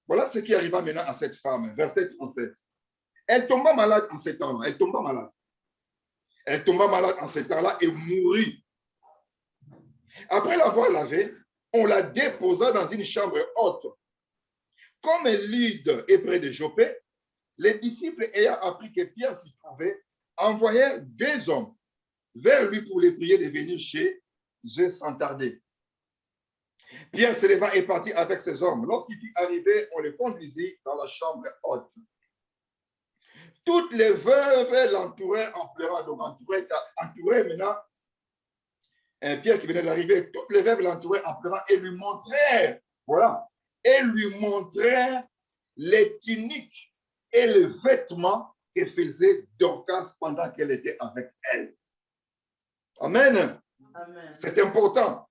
Voilà ce qui arriva maintenant à cette femme. Verset 37. Elle tomba malade en ce temps-là. Elle tomba malade. Elle tomba malade en ce temps-là et mourut. Après l'avoir lavée, on la déposa dans une chambre haute. Comme Lyde est près de Joppé, les disciples ayant appris que Pierre s'y trouvait, envoyèrent 2 hommes vers lui pour les prier de venir chez eux sans tarder. Pierre se leva et partit avec ses hommes. Lorsqu'il fut arrivé, on le conduisit dans la chambre haute. Toutes les veuves l'entouraient en pleurant. Donc, entouraient maintenant Pierre qui venait d'arriver. Toutes les veuves l'entouraient en pleurant et lui montrèrent, voilà, et lui montrèrent les tuniques et les vêtements que faisait Dorcas pendant qu'elle était avec elle. Amen. Amen. C'est important.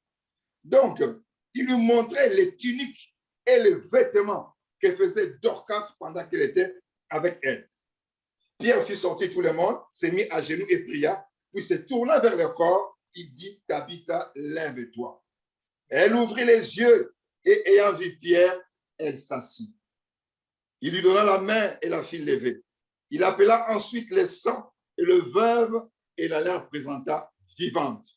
Donc, il lui montrait les tuniques et les vêtements que faisait Dorcas pendant qu'elle était avec elle. Pierre fit sortir tout le monde, s'est mis à genoux et pria, puis se tourna vers le corps, il dit, Tabitha, lève-toi. Elle ouvrit les yeux et ayant vu Pierre, elle s'assit. Il lui donna la main et la fit lever. Il appela ensuite les 100 et le veuve et la leur présenta vivante.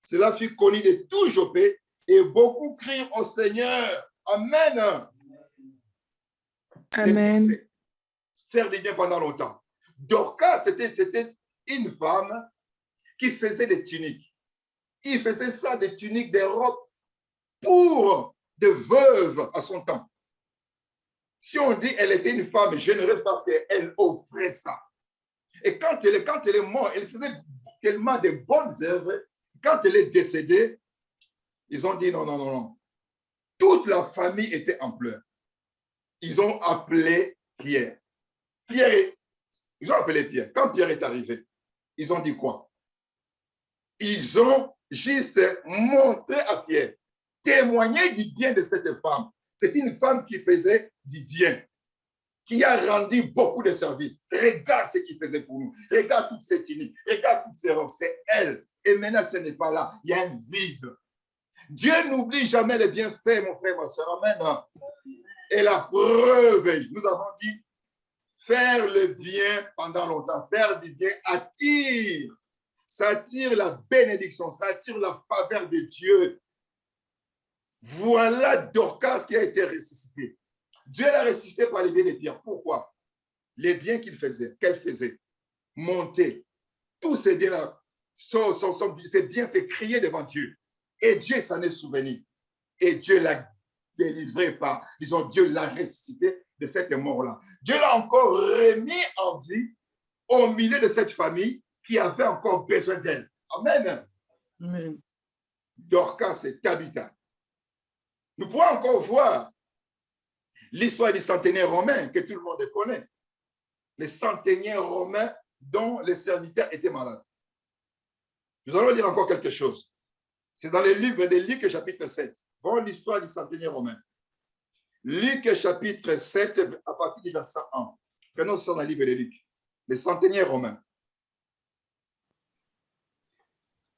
Cela fut connu de tout Joppé et beaucoup crient au Seigneur. Amen. Amen. Faire des biens pendant longtemps. Dorcas, c'était une femme qui faisait des tuniques. Il faisait ça, des tuniques, des robes pour des veuves à son temps. Si on dit qu'elle était une femme généreuse parce qu'elle offrait ça. Et quand elle est morte, elle faisait tellement de bonnes œuvres. Quand elle est décédée, ils ont dit non, non, non, non. Toute la famille était en pleurs. Ils ont appelé Pierre. Ils ont appelé Pierre. Quand Pierre est arrivé, ils ont dit quoi? Ils ont juste montré à Pierre, témoigner du bien de cette femme. C'est une femme qui faisait du bien, qui a rendu beaucoup de services. Regarde ce qu'il faisait pour nous. Regarde toutes ces tuniques. Regarde toutes ces robes. C'est elle. Et maintenant, ce n'est pas là. Il y a un vide. Dieu n'oublie jamais les bienfaits, mon frère, ma soeur. Amen. Et la preuve, nous avons dit, faire le bien pendant longtemps, faire du bien attire. Ça attire la bénédiction, ça attire la faveur de Dieu. Voilà Dorcas qui a été ressuscité. Dieu l'a ressuscité par les biens des pierres. Pourquoi? Les biens qu'elle faisait, monter, tous ces biens-là, ces biens fait crier devant Dieu. Et Dieu s'en est souvenu. Et Dieu l'a délivré par, disons, Dieu l'a ressuscité de cette mort-là. Dieu l'a encore remis en vie au milieu de cette famille qui avait encore besoin d'elle. Amen. Amen. Dorcas et Tabitha. Nous pouvons encore voir l'histoire du centenaire romain que tout le monde connaît. Les centenaires romains dont les serviteurs étaient malades. Nous allons lire encore quelque chose. C'est dans le livre de Luc, chapitre 7. Bon, l'histoire du centenaire romain. Luc, chapitre 7, à partir du verset 1. Prenons ça dans le livre de Luc. Les centenaires romains.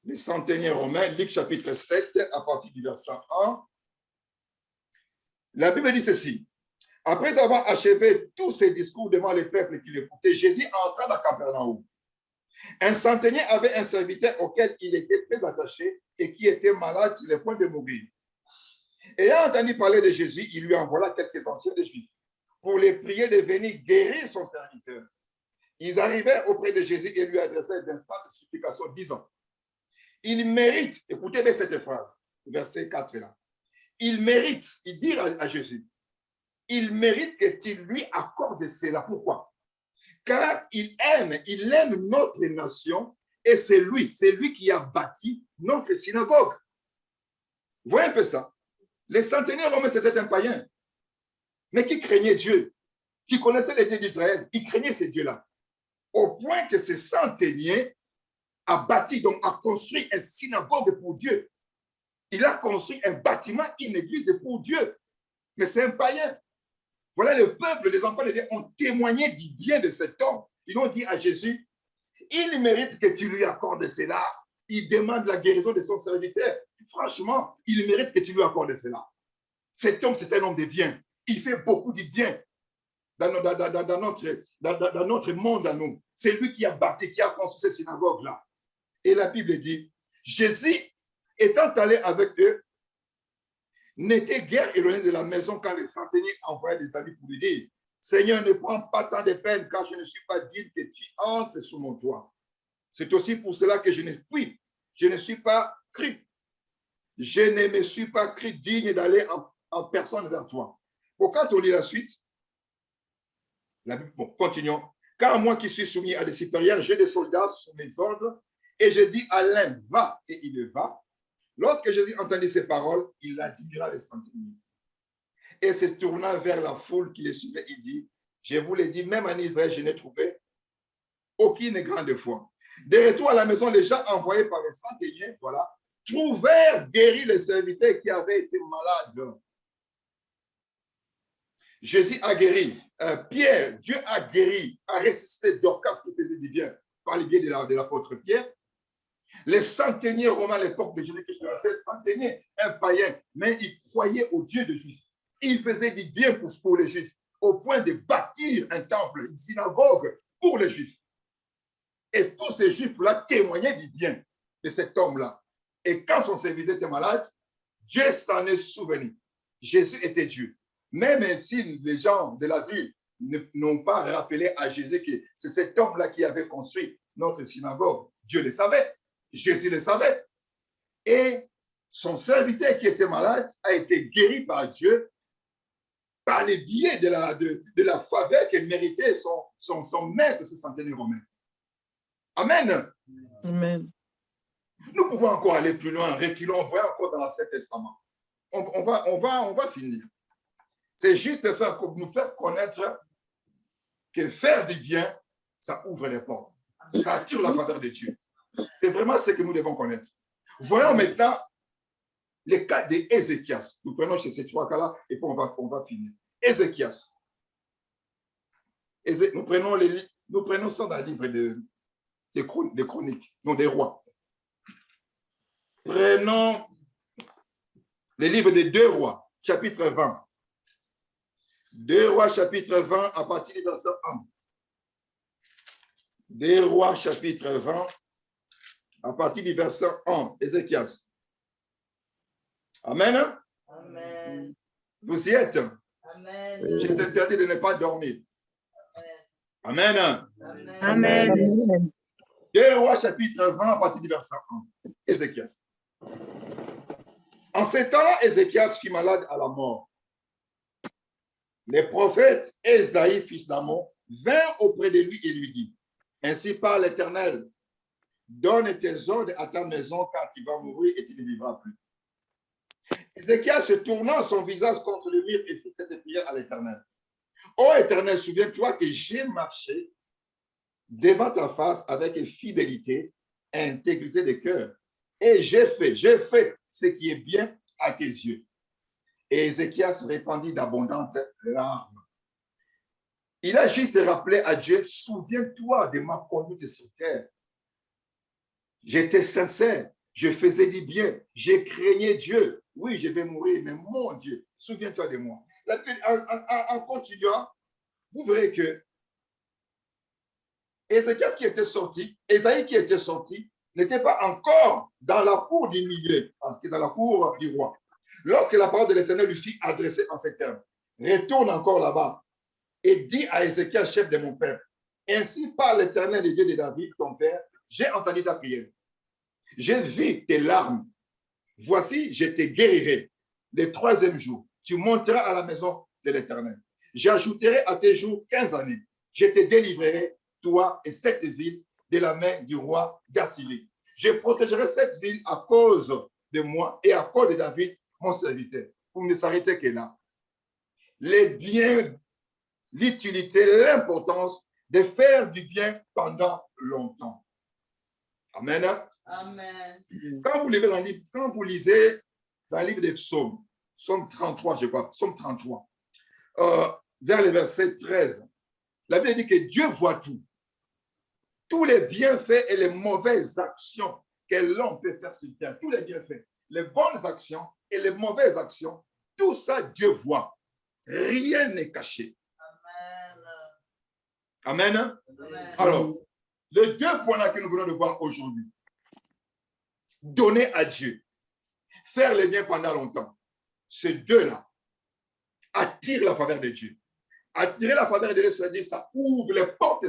Les centenaires romains, Luc, chapitre 7, à partir du verset 1. La Bible dit ceci. Après avoir achevé tous ses discours devant les peuples qui l'écoutaient, Jésus entra dans Capernaum. Un centenier avait un serviteur auquel il était très attaché et qui était malade sur le point de mourir. Ayant entendu parler de Jésus, il lui envoya quelques anciens des Juifs pour les prier de venir guérir son serviteur. Ils arrivèrent auprès de Jésus et lui adressèrent d'instantes supplications, disant, il mérite, écoutez bien cette phrase, verset 4 là, il mérite, ils dirent à Jésus, il mérite que tu lui accordes cela. Pourquoi? Car il aime notre nation et c'est lui qui a bâti notre synagogue. Vous voyez un peu ça? Les centenaires romains, c'était un païen, mais qui craignait Dieu, qui connaissait les dieux d'Israël, il craignait ces dieux-là. Au point que ce centenier a bâti, donc a construit une synagogue pour Dieu. Il a construit un bâtiment, une église pour Dieu. Mais c'est un païen. Voilà le peuple, les enfants de Dieu ont témoigné du bien de cet homme. Ils ont dit à Jésus, il mérite que tu lui accordes cela. Il demande la guérison de son serviteur. Franchement, il mérite que tu lui accordes cela. Cet homme, c'est un homme de bien. Il fait beaucoup de bien dans notre monde à nous. C'est lui qui a bâti, qui a construit ces synagogues-là. Et la Bible dit, Jésus, étant allé avec eux, n'était guère éloigné de la maison quand les centeniers envoyaient des amis pour lui dire, Seigneur, ne prends pas tant de peine car je ne suis pas digne que tu entres sous mon toit. C'est aussi pour cela que je ne suis pas cru. Je ne me suis pas cru digne d'aller en personne vers toi. Pour quand on lit la suite, bon, continuons. Car moi qui suis soumis à des supérieurs, j'ai des soldats sous mes ordres, et je dis à l'un, va, et il va. Lorsque Jésus entendit ces paroles, il admira les centeniers. Et se tournant vers la foule qui les suivait, il dit, je vous l'ai dit, même en Israël, je n'ai trouvé aucune grande foi. De retour à la maison, les gens envoyés par les centeniers, voilà, trouvèrent guéris les serviteurs qui avaient été malades. Jésus a guéri. Pierre, Dieu a guéri, a ressuscité Dorcas qui faisait du bien par le biais de l'apôtre Pierre. Les centeniers romains à l'époque de Jésus-Christ, ces centeniers, un païen, mais ils croyaient au Dieu des Juifs. Ils faisaient du bien pour les Juifs, au point de bâtir un temple, une synagogue pour les Juifs. Et tous ces Juifs-là témoignaient du bien de cet homme-là. Et quand son serviteur était malade, Dieu s'en est souvenu. Jésus était Dieu. Même si les gens de la ville n'ont pas rappelé à Jésus que c'est cet homme-là qui avait construit notre synagogue, Dieu le savait. Jésus le savait. Et son serviteur qui était malade a été guéri par Dieu par le biais de la faveur que méritait son maître, ce centenaire romain. Amen. Amen. Nous pouvons encore aller plus loin, reculons, on va encore dans l'Ancien Testament. On va finir. C'est juste nous faire connaître que faire du bien, ça ouvre les portes. Ça attire la faveur de Dieu. C'est vraiment ce que nous devons connaître. Voyons maintenant les cas d'Ézéchias. Nous prenons ces trois cas-là et puis on va finir. Ézéchias. Nous prenons ça dans le livre des chroniques, non des rois. Prenons le livre des 2 rois, chapitre 20. 2 rois, chapitre 20, à partir du verset 1. 2 rois, chapitre 20, à partir du verset 1. Ézéchias. Amen. Amen. Vous y êtes? Amen. Je t'interdis de ne pas dormir. Amen. Amen. Amen. 2 Rois chapitre 20 à partir du verset 1. Ézéchias. En ces temps, Ézéchias fut malade à la mort. Les prophètes Ésaïe, fils d'Amon, vint auprès de lui et lui dit, ainsi parle l'Éternel, donne tes ordres à ta maison car tu vas mourir et tu ne vivras plus. Ézéchias se tournant son visage contre le mur et fit cette prière à l'Éternel. Ô Éternel, souviens-toi que j'ai marché devant ta face avec fidélité et intégrité de cœur. Et j'ai fait ce qui est bien à tes yeux. Et Ézéchias répandit d'abondantes larmes. Il a juste rappelé à Dieu, souviens-toi de ma conduite sur terre. J'étais sincère, je faisais du bien, je craignais Dieu. Oui, je vais mourir, mais mon Dieu, souviens-toi de moi. En continuant, vous verrez que Ézéchias qui était sorti, Ésaïe qui était sorti, n'était pas encore dans la cour du milieu, parce que dans la cour du roi. Lorsque la parole de l'Éternel lui fit adresser en ces termes, retourne encore là-bas et dit à Ézéchias, chef de mon père, ainsi parle l'Éternel, le Dieu de David, ton père, j'ai entendu ta prière. J'ai vu tes larmes. Voici, je te guérirai. Le 3e jour, tu monteras à la maison de l'Éternel. J'ajouterai à tes jours 15 années. Je te délivrerai, toi et cette ville, de la main du roi d'Assyrie. Je protégerai cette ville à cause de moi et à cause de David, mon serviteur. Vous ne s'arrêtez que là. Les biens, l'utilité, l'importance de faire du bien pendant longtemps. Amen. Amen. Quand vous lisez dans le livre des psaumes, psaume 33, je crois, psaume 33, vers le verset 13, la Bible dit que Dieu voit tout. Tous les bienfaits et les mauvaises actions que l'homme peut faire sur terre, tous les bienfaits, les bonnes actions et les mauvaises actions, tout ça, Dieu voit. Rien n'est caché. Amen. Amen. Amen. Alors, les 2 points là que nous venons de voir aujourd'hui, donner à Dieu, faire le bien pendant longtemps, ces 2-là attirent la faveur de Dieu. Attirer la faveur de Dieu, c'est-à-dire ça ouvre les portes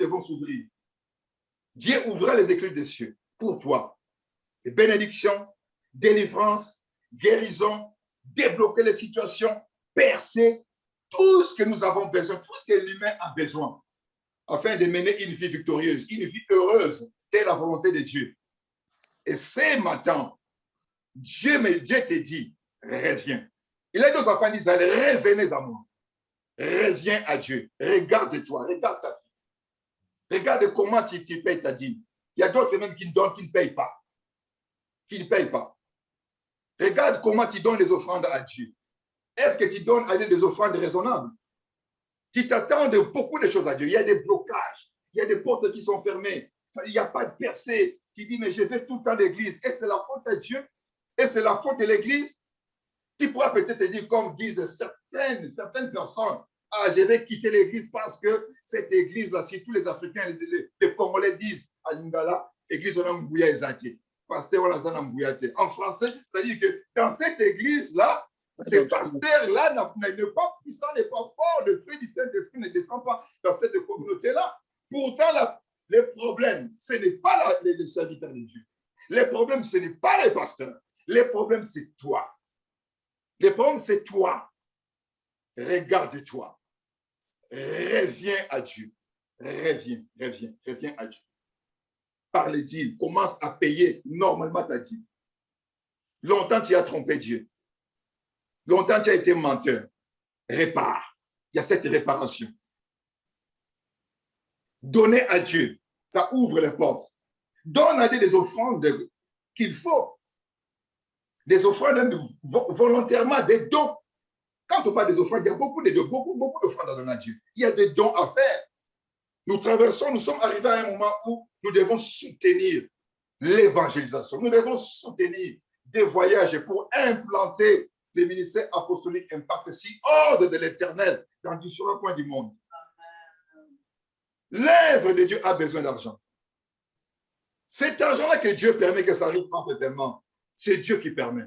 vont s'ouvrir. Dieu ouvrira les écluses des cieux pour toi. Des bénédictions, délivrance, guérison, débloquer les situations, percer tout ce que nous avons besoin, tout ce que l'humain a besoin, afin de mener une vie victorieuse, une vie heureuse, telle la volonté de Dieu. Et ce matin, Dieu te dit, reviens. Il a dit aux enfants d'Israël, revenez à moi. Reviens à Dieu. Regarde-toi, regarde ta vie. Regarde comment tu payes ta dîme. Il y a d'autres même qui donnent, qui ne payent pas. Qui ne payent pas. Regarde comment tu donnes les offrandes à Dieu. Est-ce que tu donnes à Dieu des offrandes raisonnables? Tu t'attends de beaucoup de choses à Dieu. Il y a des blocages. Il y a des portes qui sont fermées. Il n'y a pas de percée. Tu dis, mais je vais tout le temps à l'église. Et c'est la faute de Dieu? Et c'est la faute de l'église? Tu pourras peut-être te dire, comme disent certaines personnes, ah, je vais quitter l'église parce que cette église-là, si tous les Africains, les Congolais disent à Lingala, église on a Mbouya Ezaki. Pasteur on a Mbouya. En français, c'est-à-dire que dans cette église-là, ce pasteur-là n'est pas puissant, n'est pas fort, le feu du Saint-Esprit ne descend pas dans cette communauté-là. Pourtant, le problème, ce n'est pas les serviteurs de Dieu. Le problème, ce n'est pas les pasteurs. Le problème, c'est toi. Le problème, c'est toi. Regarde-toi. Reviens à Dieu. Reviens à Dieu. Par les dîmes, commence à payer normalement ta dîme. Longtemps, tu as trompé Dieu. Longtemps, tu as été menteur. Répare. Il y a cette réparation. Donner à Dieu, ça ouvre les portes. Donne à Dieu des offrandes qu'il faut. Des offrandes volontairement, des dons. Quand on parle des offrandes, il y a beaucoup d'offrandes à donner à Dieu. Il y a des dons à faire. Nous sommes arrivés à un moment où nous devons soutenir l'évangélisation. Nous devons soutenir des voyages pour implanter les ministères apostoliques Impact si ordre de l'Éternel dans différents coins du monde. L'œuvre de Dieu a besoin d'argent. Cet argent-là que Dieu permet que ça arrive parfaitement, c'est Dieu qui permet.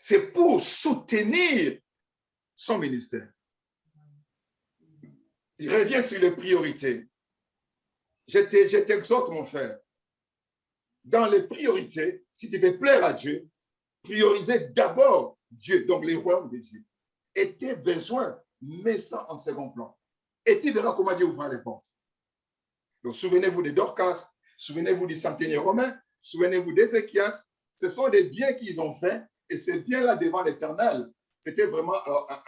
c'est pour soutenir son ministère. Je reviens sur les priorités. Je t'exhorte, mon frère. Dans les priorités, si tu veux plaire à Dieu, priorisez d'abord Dieu, donc les royaumes de Dieu. Et tes besoins, mets ça en second plan. Et tu verras comment Dieu ouvre les portes. Donc, souvenez-vous de Dorcas, souvenez-vous du centenaire romain, souvenez-vous d'Ézéchias. Ce sont des biens qu'ils ont faits et ces biens-là devant l'Éternel. C'était vraiment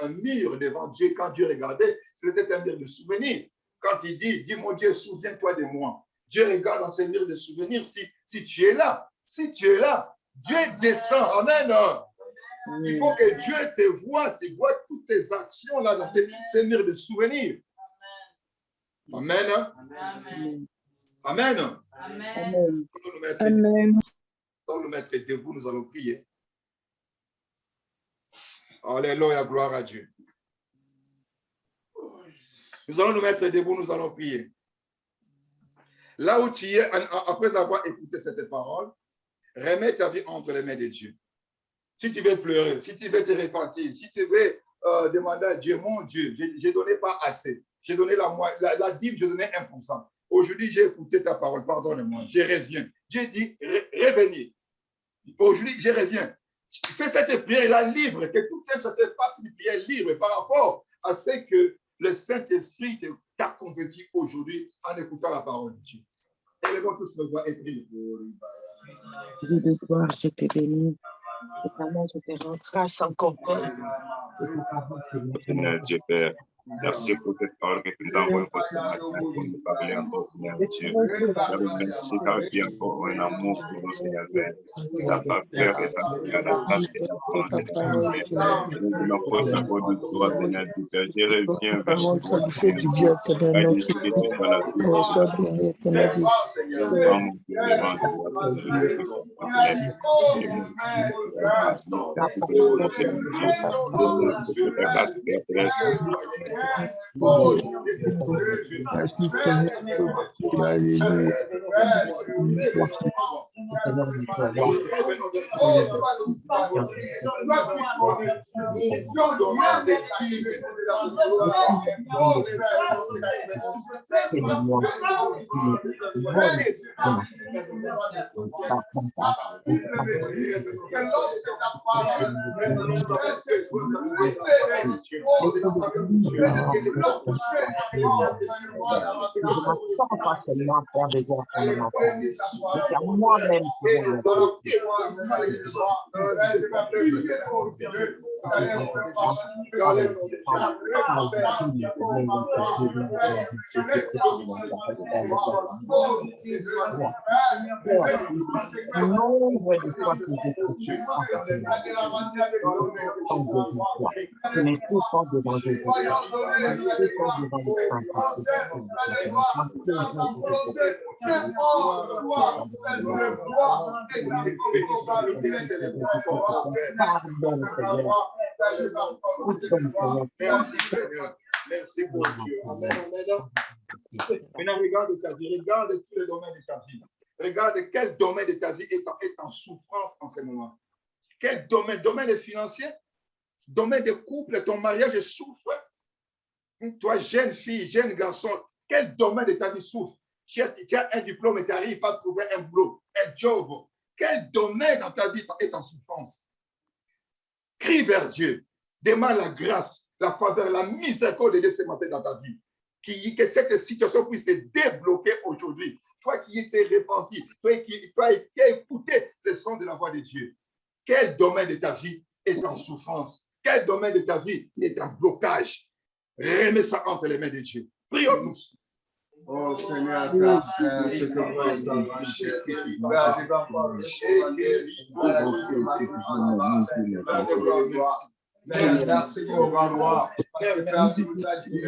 un mur devant Dieu. Quand Dieu regardait, c'était un mur de souvenirs. Quand il dit, dis mon Dieu, souviens-toi de moi. Dieu regarde dans ces murs de souvenirs si tu es là. Si tu es là, Dieu descend. Amen. Il faut que Dieu te voie, tu vois toutes tes actions là dans ces murs de souvenirs. Amen. Amen. Amen. Amen. Amen. Sans nous mettre debout, nous allons prier. Alléluia, gloire à Dieu. Nous allons nous mettre debout, nous allons prier. Là où tu es, après avoir écouté cette parole, remets ta vie entre les mains de Dieu. Si tu veux pleurer, si tu veux te repentir, si tu veux demander à Dieu, mon Dieu, je n'ai donné pas assez. J'ai donné la dîme, j'ai donné 1%. Aujourd'hui, j'ai écouté ta parole, pardonne-moi, je reviens. Dieu dit, revenez. Aujourd'hui, je reviens. Fais cette prière-là libre, que tout un chacun fasse une prière libre par rapport à ce que le Saint-Esprit t'a convaincu aujourd'hui en écoutant la parole de Dieu. Élevons tous nos voix et prions. Dieu de gloire, je te bénis. Éternel, je te rends grâce encore. Seigneur Dieu Père, merci pour cette parole que tu nous as envoyée pour nous parler encore, Seigneur Dieu. Merci car tu as encore un amour pour nous, Seigneur Père. Ta faveur et ta grâce et ta bonté. Nous voulons pour ta parole de toi, Seigneur Dieu Père. Je reviens vers toi. Ça nous fait du bien, éternel. Reçois béni, éternel. Merci Seigneur. Merci Seigneur. Merci pour Dieu. Amen. Maintenant, regarde ta vie. Regarde tous les domaines de ta vie. Regarde quel domaine de ta vie est en souffrance en ce moment. Quel domaine? Domaine financier? Domaine de couple? Ton mariage souffre? Toi, jeune fille, jeune garçon, quel domaine de ta vie souffre? Tu as un diplôme et tu n'arrives pas à trouver un boulot, un job. Quel domaine dans ta vie est en souffrance? Crie vers Dieu. Demande la grâce, la faveur, la miséricorde de ce matin dans ta vie. Que cette situation puisse te débloquer aujourd'hui. Toi qui t'es repenti, toi qui as écouté le son de la voix de Dieu. Quel domaine de ta vie est en souffrance? Quel domaine de ta vie est en blocage? Remets ça entre les mains de Dieu. Prions tous. Oh Seigneur, grâce à ce que vous avez merci pour ma voix. Merci pour ta Dieu.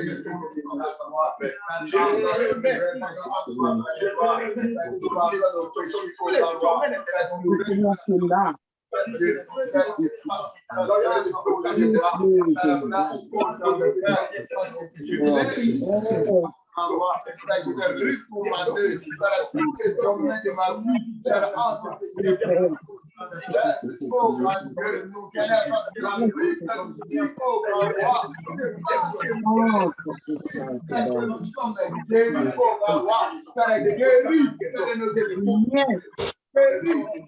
Oh, God, Dieu, nous guéris parce que la puissance de Dieu, oh, God, wow. C'est parce que nous sommes guéris, oh, God, wow. Père, guéris de nos esprits.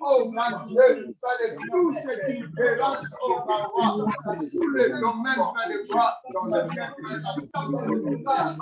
Oh mon Dieu, ça de tout ce qui dérange au Barois, tous les domaines de l'État, dans le domaine de la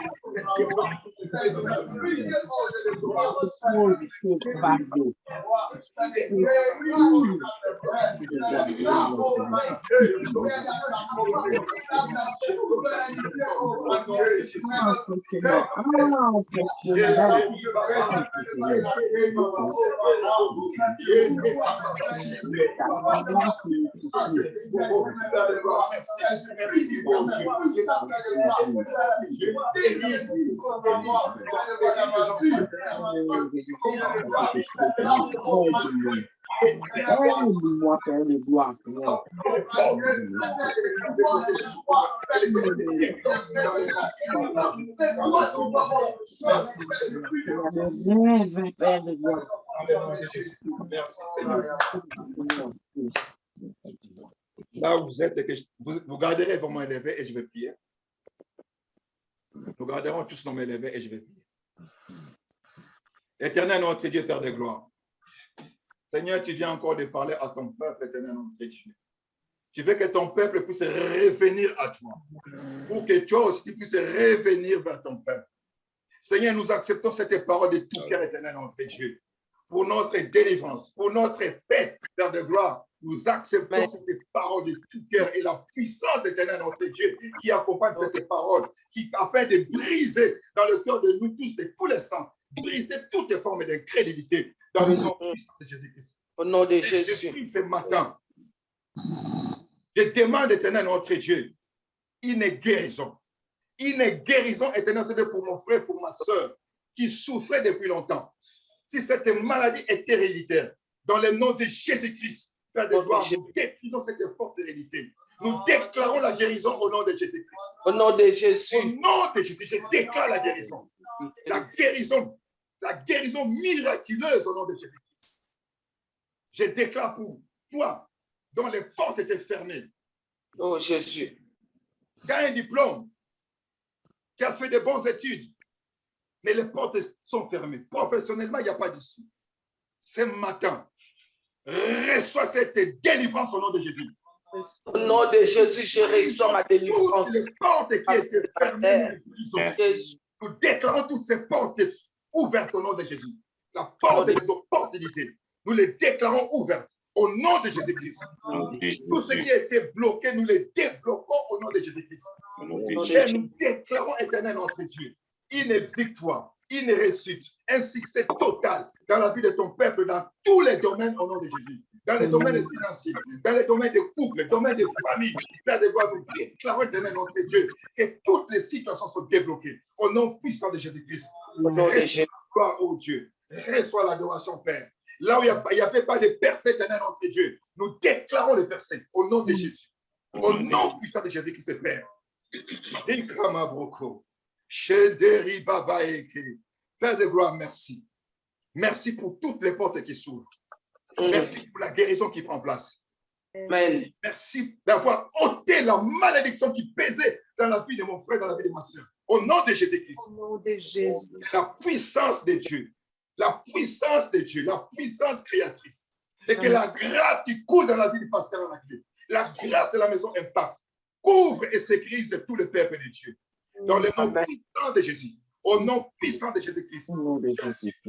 Merci Seigneur. Là où vous êtes, vous garderez vos mains levées et je vais prier. Nous garderons tous nos mains levées et je vais prier. Éternel notre Dieu, Père de gloire. Seigneur, tu viens encore de parler à ton peuple, éternel notre Dieu. Tu veux que ton peuple puisse revenir à toi. Pour que toi aussi puisses revenir vers ton peuple. Seigneur, nous acceptons cette parole de tout cœur, éternel notre Dieu. Pour notre délivrance, pour notre paix, Père de gloire, nous acceptons cette parole de tout cœur et la puissance éternelle, notre Dieu, qui accompagne cette parole, qui afin de briser dans le cœur de nous tous, de tous les sangs, briser toutes les formes d'incrédulité dans le nom puissant de Jésus-Christ. Au nom de Jésus. Je prie ce matin, je demande éternel, notre Dieu, une guérison. Une guérison éternelle pour mon frère, pour ma soeur, qui souffrait depuis longtemps. Si cette maladie est héréditaire, dans le nom de Jésus-Christ, Père de gloire, nous détruisons cette force d'hérédité. Nous déclarons la guérison au nom de Jésus-Christ. Au nom de Jésus. Au nom de Jésus, je déclare la guérison. La guérison miraculeuse au nom de Jésus-Christ. Je déclare pour toi, dont les portes étaient fermées. Oh Jésus. Tu as un diplôme. Tu as fait de bonnes études. Mais les portes sont fermées. Professionnellement, il n'y a pas d'issue. Ce matin, reçois cette délivrance au nom de Jésus. Au nom de Jésus, je reçois ma délivrance. Toutes les portes qui étaient fermées, nous déclarons toutes ces portes ouvertes au nom de Jésus. La porte des opportunités, nous les déclarons ouvertes au nom de Jésus-Christ. Tout ce qui a été bloqué, nous les débloquons au nom de Jésus-Christ. Et nous déclarons, éternel notre Dieu, une victoire, une réussite, un succès total dans la vie de ton peuple, dans tous les domaines au nom de Jésus. Dans les domaines financiers, dans les domaines de couple, les domaines de famille, Père de gloire, nous déclarons, éternel notre Dieu, que toutes les situations sont débloquées au nom puissant de Jésus-Christ. Reçois, oh Dieu, reçois l'adoration, Père. Là où il n'y avait pas de percée, éternel notre Dieu, nous déclarons les percées au nom de Jésus. Au nom puissant de Jésus-Christ, Père. Père de gloire, merci. Merci pour toutes les portes qui s'ouvrent. Merci pour la guérison qui prend place. Amen. Merci d'avoir ôté la malédiction qui pesait dans la vie de mon frère, dans la vie de ma soeur. Au nom de Jésus-Christ. Au nom de Jésus. La puissance de Dieu. La puissance de Dieu. La puissance créatrice. Et que la grâce qui coule dans la vie du pasteur en la clé, la grâce de la maison Impact, couvre et sécurise tout le peuple de Dieu. Dans le nom puissant de Jésus. Au nom puissant de Jésus-Christ.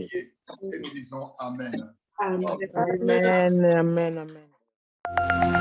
Et nous disons Amen. Amen. Amen. Amen.